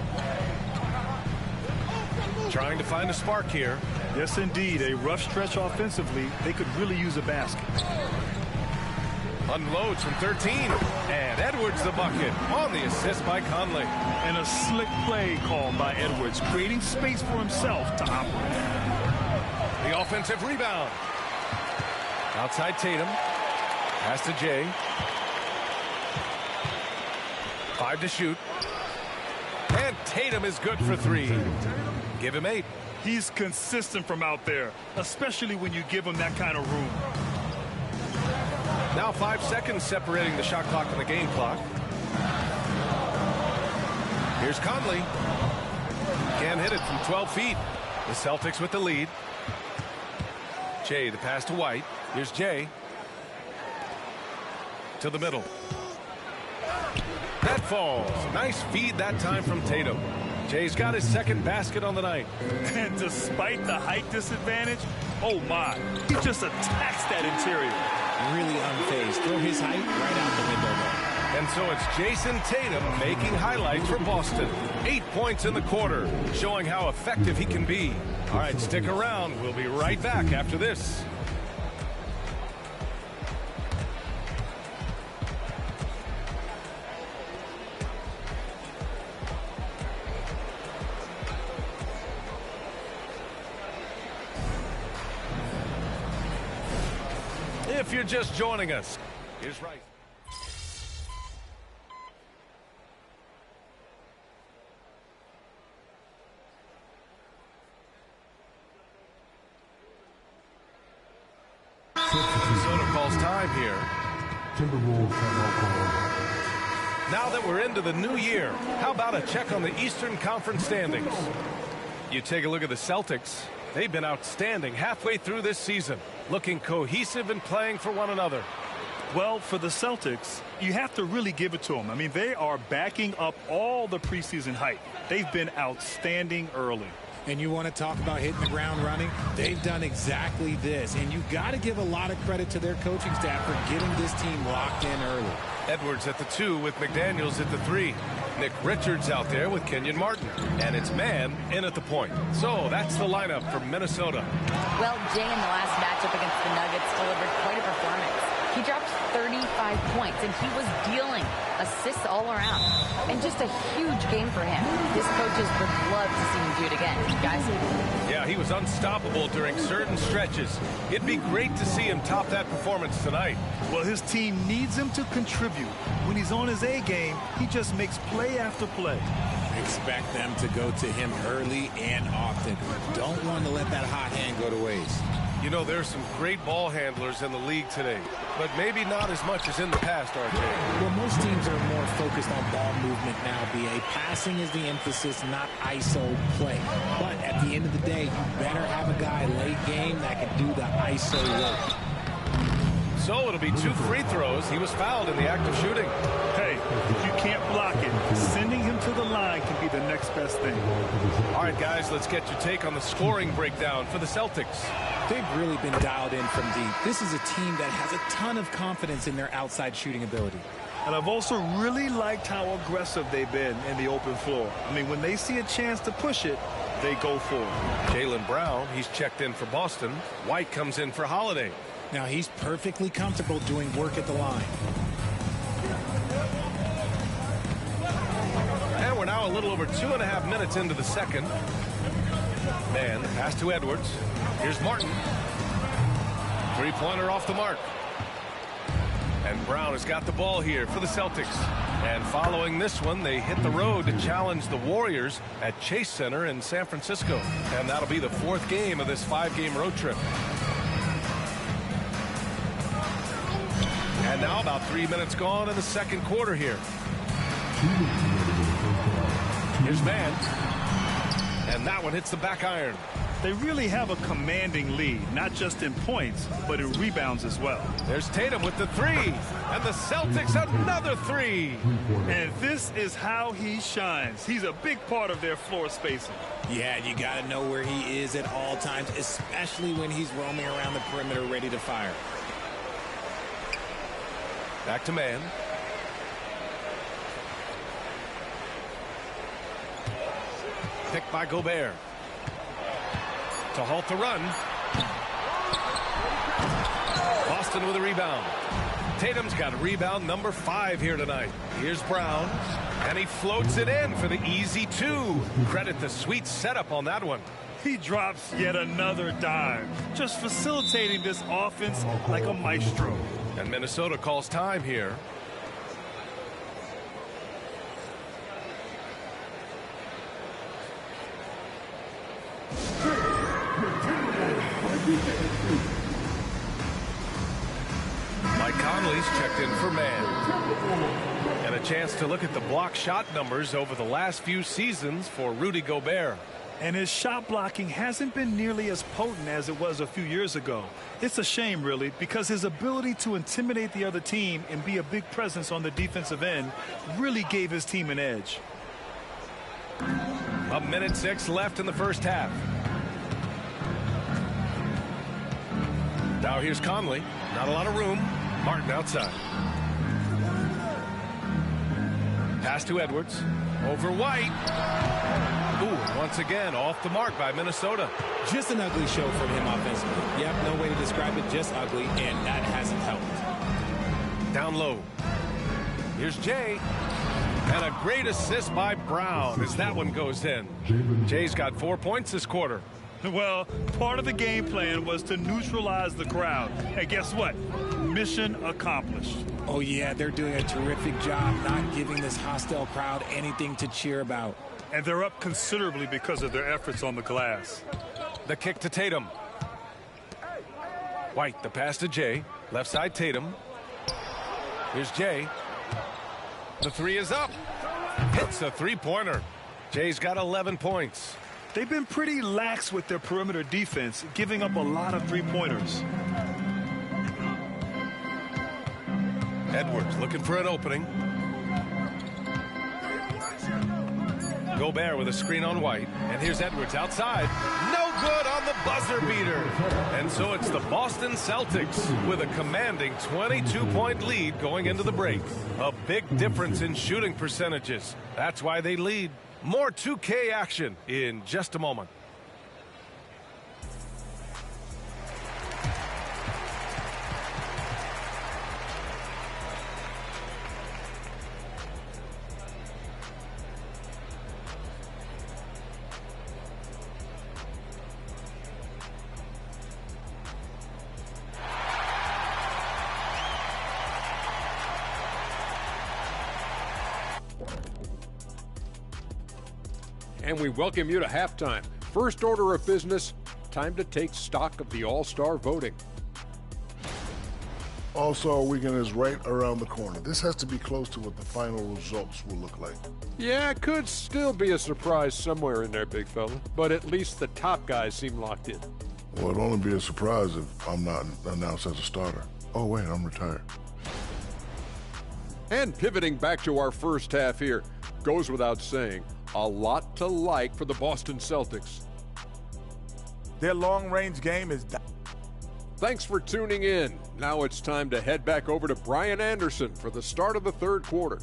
Trying to find a spark here. Yes, indeed. A rough stretch offensively. They could really use a basket. Unloads from 13. And Edwards the bucket on the assist by Conley. And a slick play called by Edwards, creating space for himself to operate. The offensive rebound. Outside Tatum. Pass to Jay. 5 to shoot. And Tatum is good for 3. Give him 8. He's consistent from out there, especially when you give him that kind of room. Now 5 seconds separating the shot clock and the game clock. Here's Conley. Can't hit it from 12 feet. The Celtics with the lead. Jay, the pass to White. Here's Jay. To the middle. That falls. Nice feed that time from Tatum. Jay's got his second basket on the night. And despite the height disadvantage, oh my, he just attacks that interior. Really unfazed. Throw his height right out the window there. And so it's Jason Tatum making highlights for Boston. 8 points in the quarter, showing how effective he can be. All right, stick around. We'll be right back after this. If you're just joining us, here's right. Minnesota calls time here. Now that we're into the new year, how about a check on the Eastern Conference standings? You take a look at the Celtics. They've been outstanding halfway through this season, looking cohesive and playing for one another. Well, for the Celtics, you have to really give it to them. I mean, they are backing up all the preseason hype. They've been outstanding early. And you want to talk about hitting the ground running? They've done exactly this. And you got to give a lot of credit to their coaching staff for getting this team locked in early. Edwards at the 2 with McDaniels at the 3. Nick Richards out there with Kenyon Martin. And it's Mann in at the point. So that's the lineup for Minnesota. Well, Jay in the last matchup against the Nuggets delivered quite a performance. He dropped 35 points, and he was dealing assists all around. And just a huge game for him. His coaches would love to see him do it again. Guys? Yeah, he was unstoppable during certain stretches. It'd be great to see him top that performance tonight. Well, his team needs him to contribute. When he's on his A game, he just makes play after play. Expect them to go to him early and often. Don't want to let that hot hand go to waste. You know, there's some great ball handlers in the league today, but maybe not as much as in the past, RJ. Well, most teams are more focused on ball movement now, B.A. Passing is the emphasis, not ISO play. But at the end of the day, you better have a guy late game that can do the ISO work. So it'll be 2 free throws. He was fouled in the act of shooting. Hey, if you can't block it, sending him to the line can be the next best thing. All right, guys, let's get your take on the scoring breakdown for the Celtics. They've really been dialed in from deep. This is a team that has a ton of confidence in their outside shooting ability. And I've also really liked how aggressive they've been in the open floor. I mean, when they see a chance to push it, they go for it. Jaylen Brown, he's checked in for Boston. White comes in for Holiday. Now he's perfectly comfortable doing work at the line. And we're now a little over 2.5 minutes into the second. Man, pass to Edwards. Here's Martin. 3-pointer off the mark. And Brown has got the ball here for the Celtics. And following this one, they hit the road to challenge the Warriors at Chase Center in San Francisco. And that'll be the 4th game of this 5-game road trip. And now about 3 minutes gone in the second quarter here. Here's Mann. And that one hits the back iron. They really have a commanding lead, not just in points, but in rebounds as well. There's Tatum with the 3. And the Celtics another 3. And this is how he shines. He's a big part of their floor spacing. Yeah, you got to know where he is at all times, especially when he's roaming around the perimeter ready to fire. Back to Mann. Picked by Gobert. To halt the run. Boston with a rebound. Tatum's got rebound number 5 here tonight. Here's Brown. And he floats it in for the easy 2. Credit the sweet setup on that one. He drops yet another dime, just facilitating this offense like a maestro. And Minnesota calls time here. Mike Conley's checked in for Mann. And a chance to look at the block shot numbers over the last few seasons for Rudy Gobert. And his shot blocking hasn't been nearly as potent as it was a few years ago. It's a shame, really, because his ability to intimidate the other team and be a big presence on the defensive end really gave his team an edge. 1:06 left in the first half. Now here's Conley. Not a lot of room. Martin outside. Pass to Edwards. Over White. Ooh, once again, off the mark by Minnesota. Just an ugly show from him offensively. Yep, no way to describe it, just ugly, and that hasn't helped. Down low. Here's Jay. And a great assist by Brown as that one goes in. Jay's got 4 points this quarter. Well, part of the game plan was to neutralize the crowd. And guess what? Mission accomplished. Oh, yeah, they're doing a terrific job not giving this hostile crowd anything to cheer about. And they're up considerably because of their efforts on the glass. The kick to Tatum. White, the pass to Jay. Left side Tatum. Here's Jay. The 3 is up. Hits a 3-pointer. Jay's got 11 points. They've been pretty lax with their perimeter defense, giving up a lot of 3-pointers. Edwards looking for an opening. Gobert with a screen on White. And here's Edwards outside. No good on the buzzer beater. And so it's the Boston Celtics with a commanding 22-point lead going into the break. A big difference in shooting percentages. That's why they lead. More 2K action in just a moment. And we welcome you to halftime. First order of business, time to take stock of the All-Star voting. All-Star Weekend is right around the corner. This has to be close to what the final results will look like. Yeah, it could still be a surprise somewhere in there, big fella. But at least the top guys seem locked in. Well, it'd only be a surprise if I'm not announced as a starter. Oh, wait, I'm retired. And pivoting back to our first half here, goes without saying, a lot to like for the Boston Celtics. Their long-range game is... Thanks for tuning in. Now it's time to head back over to Brian Anderson for the start of the third quarter.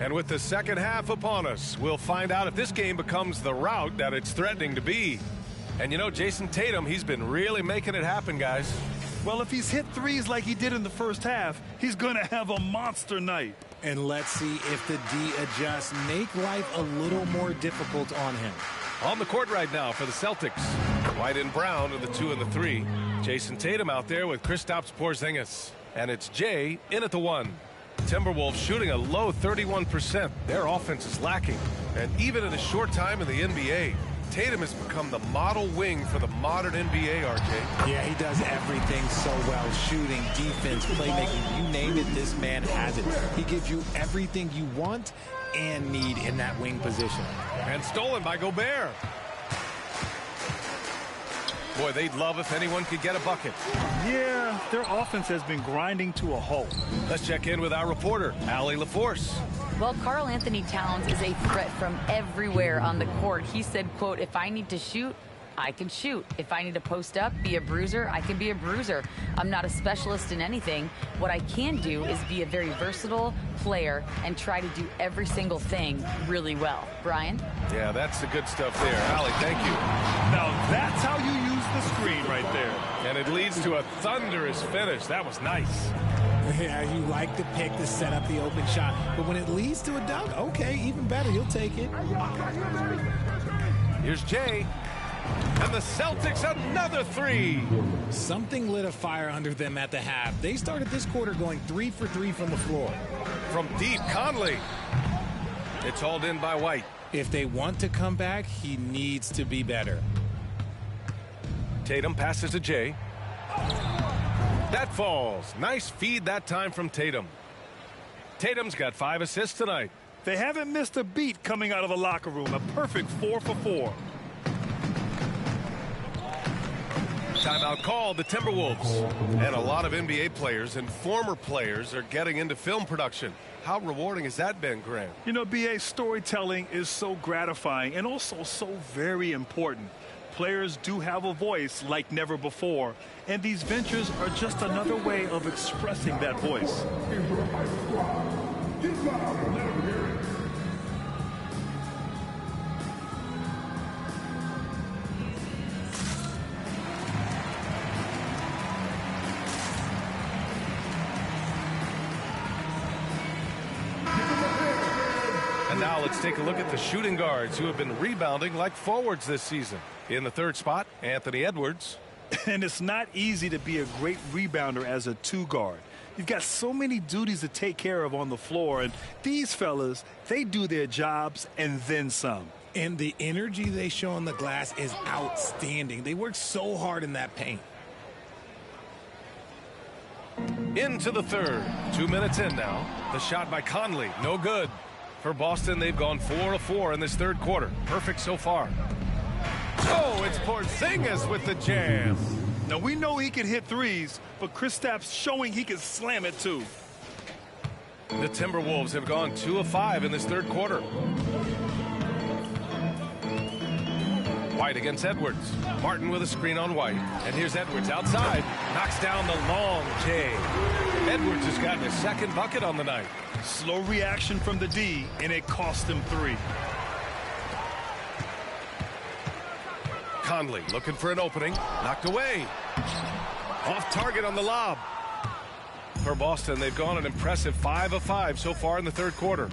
And with the second half upon us, we'll find out if this game becomes the rout that it's threatening to be. And you know, Jason Tatum, he's been really making it happen, guys. Well, if he's hit threes like he did in the first half, he's going to have a monster night. And let's see if the D adjusts, make life a little more difficult on him. On the court right now for the Celtics. White and Brown are the 2 and the 3. Jason Tatum out there with Kristaps Porzingis. And it's Jay in at the 1. Timberwolves shooting a low 31%. Their offense is lacking. And even in a short time in the NBA, Tatum has become the model wing for the modern NBA, RJ. Yeah, he does everything so well. Shooting, defense, playmaking, you name it, this man has it. He gives you everything you want and need in that wing position. And stolen by Gobert. Boy, they'd love if anyone could get a bucket. Yeah, their offense has been grinding to a halt. Let's check in with our reporter, Allie LaForce. Well, Karl Anthony Towns is a threat from everywhere on the court. He said, quote, if I need to shoot, I can shoot. If I need to post up, be a bruiser, I can be a bruiser. I'm not a specialist in anything. What I can do is be a very versatile player and try to do every single thing really well. Brian? Yeah, that's the good stuff there. Allie, thank you. Now that's how you use the screen right there. And it leads to a thunderous finish. That was nice. Yeah, you like the pick to set up the open shot. But when it leads to a dunk, okay, even better. You'll take it. Here's Jay. And the Celtics another 3. Something lit a fire under them at the half. They started this quarter going 3 for 3 from the floor. From deep, Conley. It's hauled in by White. If they want to come back, he needs to be better. Tatum passes to Jay. That falls. Nice feed that time from Tatum. Tatum's got 5 assists tonight. They haven't missed a beat coming out of the locker room. A perfect 4 for 4. Timeout called, the Timberwolves. And a lot of NBA players and former players are getting into film production. How rewarding has that been, Grant? You know, BA, storytelling is so gratifying and also so very important. Players do have a voice like never before, and these ventures are just another way of expressing that voice. And now let's take a look at the shooting guards who have been rebounding like forwards this season. In the third spot, Anthony Edwards. And it's not easy to be a great rebounder as a 2 guard. You've got so many duties to take care of on the floor, and these fellas, they do their jobs and then some. And the energy they show on the glass is outstanding. They work so hard in that paint. Into the third. 2 minutes in now. The shot by Conley, no good. For Boston, they've gone 4 of 4 in this third quarter. Perfect so far. Oh, it's Porzingis with the jam. Now, we know he can hit threes, but Kristaps showing he can slam it too. The Timberwolves have gone 2 of 5 in this third quarter. White against Edwards. Martin with a screen on White. And here's Edwards outside. Knocks down the long J. Edwards has gotten his second bucket on the night. Slow reaction from the D, and it cost him 3. Conley looking for an opening. Knocked away. Off target on the lob. For Boston, they've gone an impressive 5 of 5 so far in the third quarter.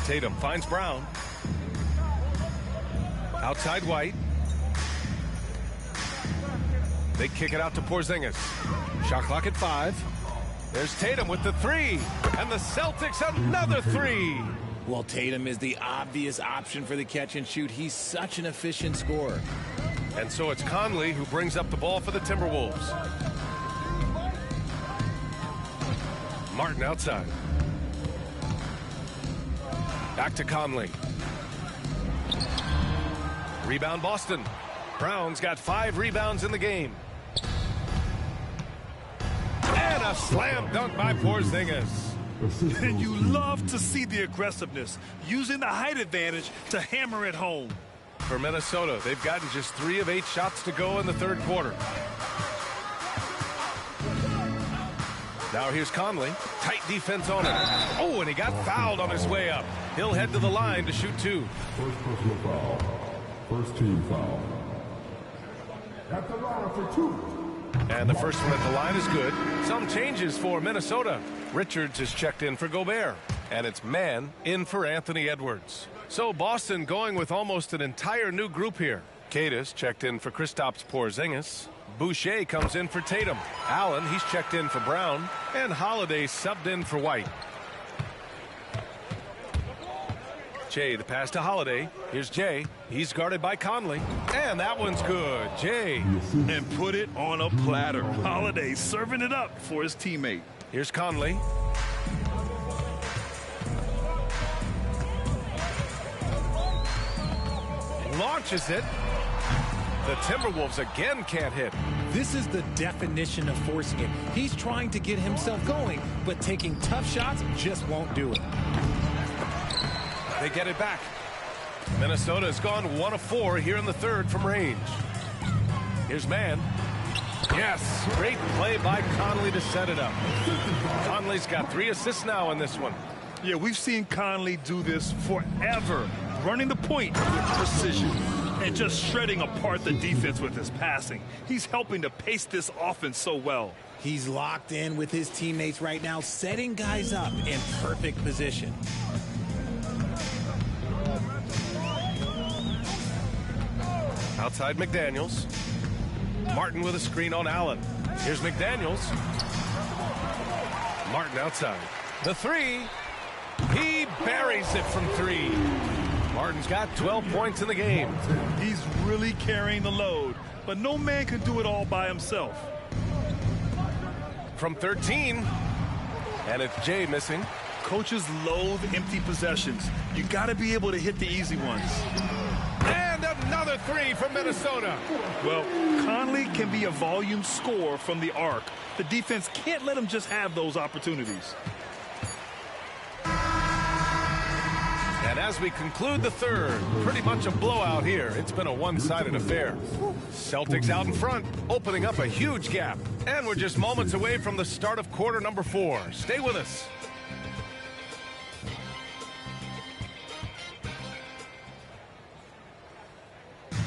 Tatum finds Brown. Outside White. They kick it out to Porzingis. Shot clock at 5. There's Tatum with the 3. And the Celtics another 3. Well, Tatum is the obvious option for the catch and shoot. He's such an efficient scorer. And so it's Conley who brings up the ball for the Timberwolves. Martin outside. Back to Conley. Rebound Boston. Brown's got 5 rebounds in the game. And a slam dunk by Porzingis. And you love to see the aggressiveness, using the height advantage to hammer it home. For Minnesota, they've gotten just 3 of 8 shots to go in the third quarter. Now here's Conley. Tight defense on it. Oh, and he got fouled on his way up. He'll head to the line to shoot 2. First personal foul. First team foul. At the line for 2. And the first one at the line is good. Some changes for Minnesota. Richards is checked in for Gobert. And it's Mann in for Anthony Edwards. So Boston going with almost an entire new group here. Cadis checked in for Kristaps Porzingis. Boucher comes in for Tatum. Allen, he's checked in for Brown. And Holiday subbed in for White. Jay, the pass to Holiday. Here's Jay. He's guarded by Conley. And that one's good. Jay. And put it on a platter. Holiday serving it up for his teammate. Here's Conley. Launches it. The Timberwolves again can't hit. This is the definition of forcing it. He's trying to get himself going, but taking tough shots just won't do it. They get it back. Minnesota has gone 1 of 4 here in the third from range. Here's Mann. Yes, great play by Conley to set it up. Conley's got 3 assists now in this one. Yeah, we've seen Conley do this forever, running the point with precision and just shredding apart the defense with his passing. He's helping to pace this offense so well. He's locked in with his teammates right now, setting guys up in perfect position. Outside McDaniels. Martin with a screen on Allen. Here's McDaniels. Martin outside. The 3. He buries it from 3. Martin's got 12 points in the game. He's really carrying the load, but no man can do it all by himself. From 13. And it's Jay missing. Coaches loathe empty possessions. You got to be able to hit the easy ones. And another 3 from Minnesota. Well, Conley can be a volume scorer from the arc. The defense can't let him just have those opportunities. And as we conclude the third, pretty much a blowout here. It's been a one-sided affair. Celtics out in front, opening up a huge gap. And we're just moments away from the start of quarter number 4. Stay with us.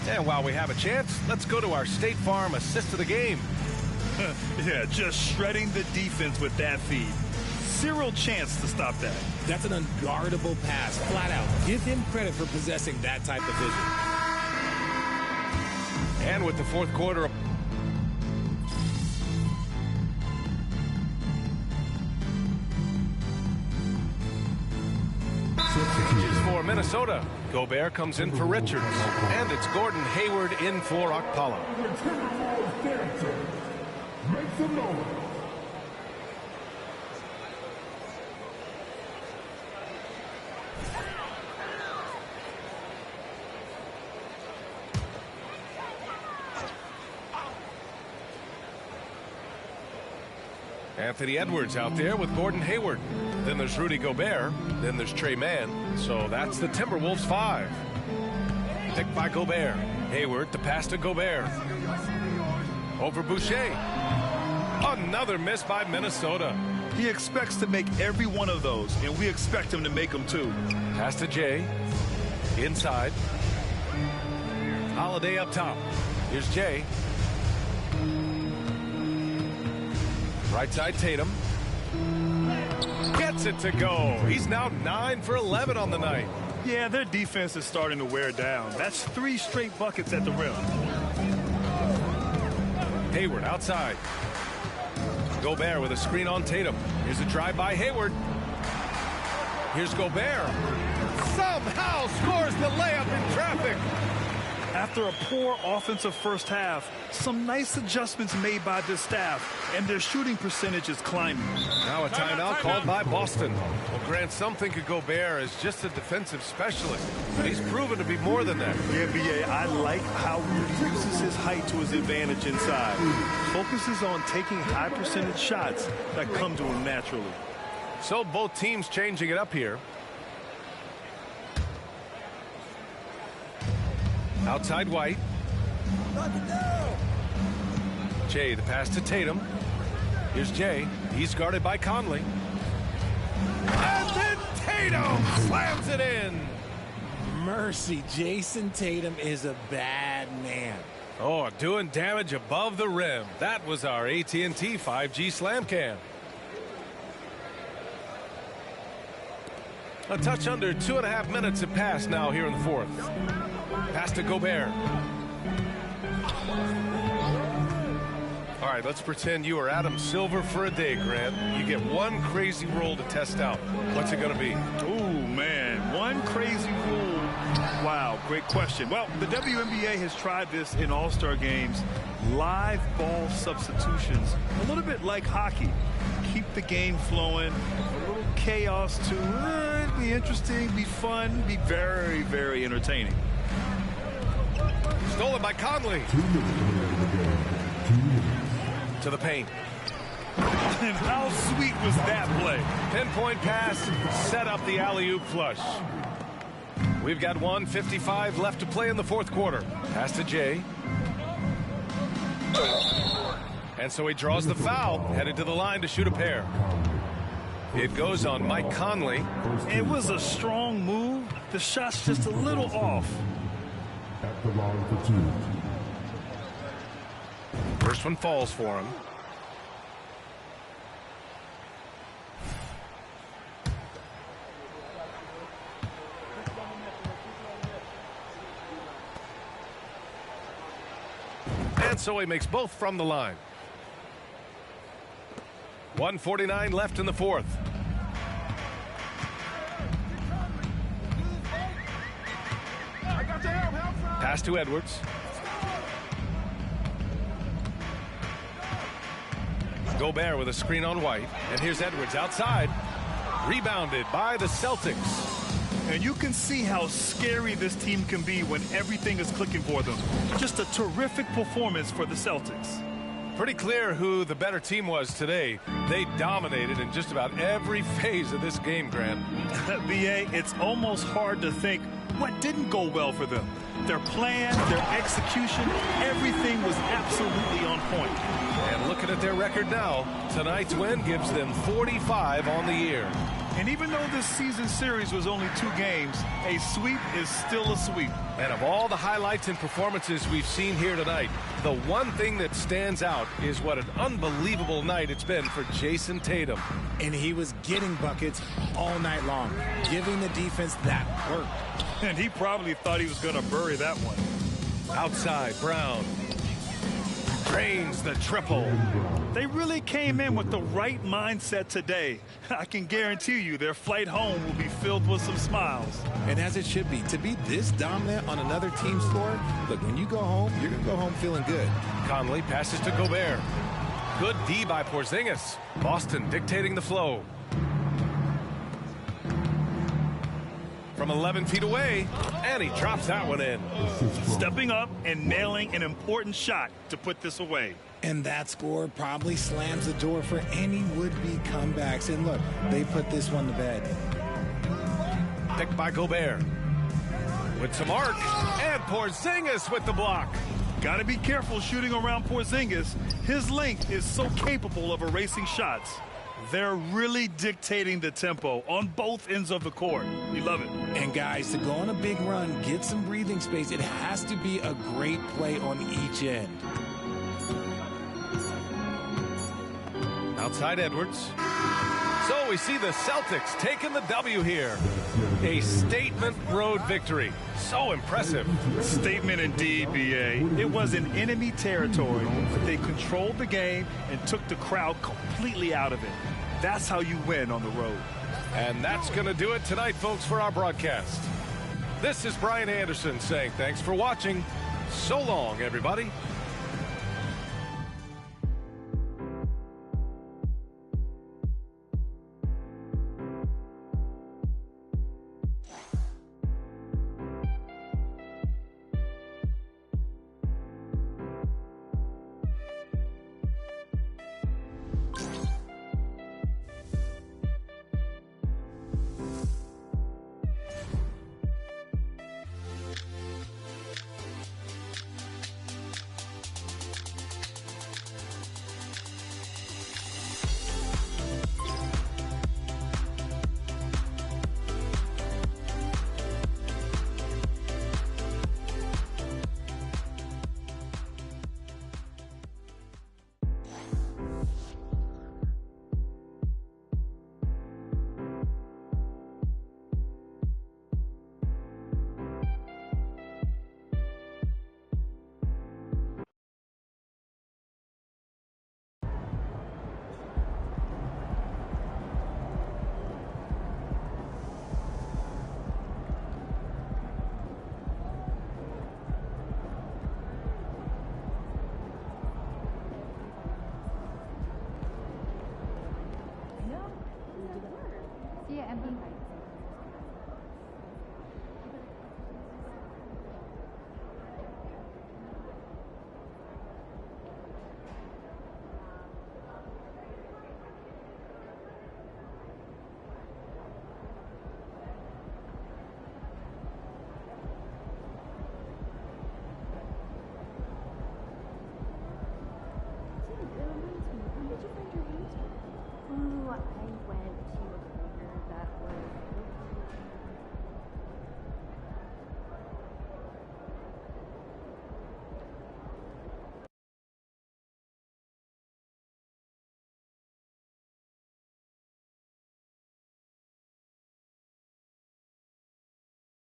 And while we have a chance, let's go to our State Farm assist of the game. Yeah, just shredding the defense with that feed. Zero chance to stop that. That's an unguardable pass, flat out. Give him credit for possessing that type of vision. And with the fourth quarter, for Minnesota. Gobert comes in for Richards. And it's Gordon Hayward in for Okpala. Make some noise. Anthony Edwards out there with Gordon Hayward. Then there's Rudy Gobert. Then there's Tre Mann. So that's the Timberwolves 5. Picked by Gobert. Hayward to pass to Gobert. Over Boucher. Another miss by Minnesota. He expects to make every one of those, and we expect him to make them too. Pass to Jay. Inside. Holiday up top. Here's Jay. Right side Tatum. Gets it to go. He's now 9 for 11 on the night. Yeah, their defense is starting to wear down. That's 3 straight buckets at the rim. Hayward outside. Gobert with a screen on Tatum. Here's a drive by Hayward. Here's Gobert. Somehow scores the layup in traffic. After a poor offensive first half, some nice adjustments made by this staff, and their shooting percentage is climbing. Now a timeout called by Boston. Well, Grant, some think of Gobert as just a defensive specialist, but he's proven to be more than that. The NBA, I like how Rudy uses his height to his advantage inside. Focuses on taking high percentage shots that come to him naturally. So both teams changing it up here. Outside White. Jay, the pass to Tatum. Here's Jay. He's guarded by Conley. And then Tatum slams it in. Mercy, Jason Tatum is a bad man. Oh, doing damage above the rim. That was our AT&T 5G Slam Cam. A touch under 2.5 minutes have passed now here in the fourth. Pass to Gobert. All right, let's pretend you are Adam Silver for a day, Grant. You get one crazy rule to test out. What's it going to be? Oh, man, one crazy rule. Wow, great question. Well, the WNBA has tried this in All-Star games. Live ball substitutions, a little bit like hockey. Keep the game flowing, a little chaos to it. Be interesting, be fun, be very, very entertaining. Stolen by Conley. To the paint. And how sweet was that play? Pinpoint pass, set up the alley-oop flush. We've got 1:55 left to play in the fourth quarter. Pass to Jay. And so he draws the foul, headed to the line to shoot a pair. It goes on Mike Conley. It was a strong move. The shot's just a little off. At the line for two. First one falls for him. And so he makes both from the line. 1:49 left in the fourth. Pass to Edwards. Gobert with a screen on White. And here's Edwards outside. Rebounded by the Celtics. And you can see how scary this team can be when everything is clicking for them. Just a terrific performance for the Celtics. Pretty clear who the better team was today. They dominated in just about every phase of this game, Grant. BA, it's almost hard to think what didn't go well for them. Their plan, their execution, everything was absolutely on point. And looking at their record now, tonight's win gives them 45 on the year. And even though this season series was only 2 games, a sweep is still a sweep. And of all the highlights and performances we've seen here tonight, the one thing that stands out is what an unbelievable night it's been for Jason Tatum. And he was getting buckets all night long, giving the defense that work. And he probably thought he was going to bury that one. Outside, Brown drains the triple. They really came in with the right mindset today. I can guarantee you their flight home will be filled with some smiles. And as it should be. To be this dominant on another team's floor, look, when you go home, you're going to go home feeling good. Conley passes to Gobert. Good D by Porzingis. Boston dictating the flow. From 11 feet away, and he drops that one in. Stepping up and nailing an important shot to put this away. And that score probably slams the door for any would-be comebacks. And look, they put this one to bed. Picked by Gobert. With some arc, and Porzingis with the block. Got to be careful shooting around Porzingis. His length is so capable of erasing shots. They're really dictating the tempo on both ends of the court. You love it. And guys, to go on a big run, get some breathing space, it has to be a great play on each end. Outside Edwards. So we see the Celtics taking the W here. A statement road victory. So impressive. Statement indeed, B.A. It was in enemy territory, but they controlled the game and took the crowd completely out of it. That's how you win on the road. And that's going to do it tonight, folks, for our broadcast. This is Brian Anderson saying thanks for watching. So long, everybody.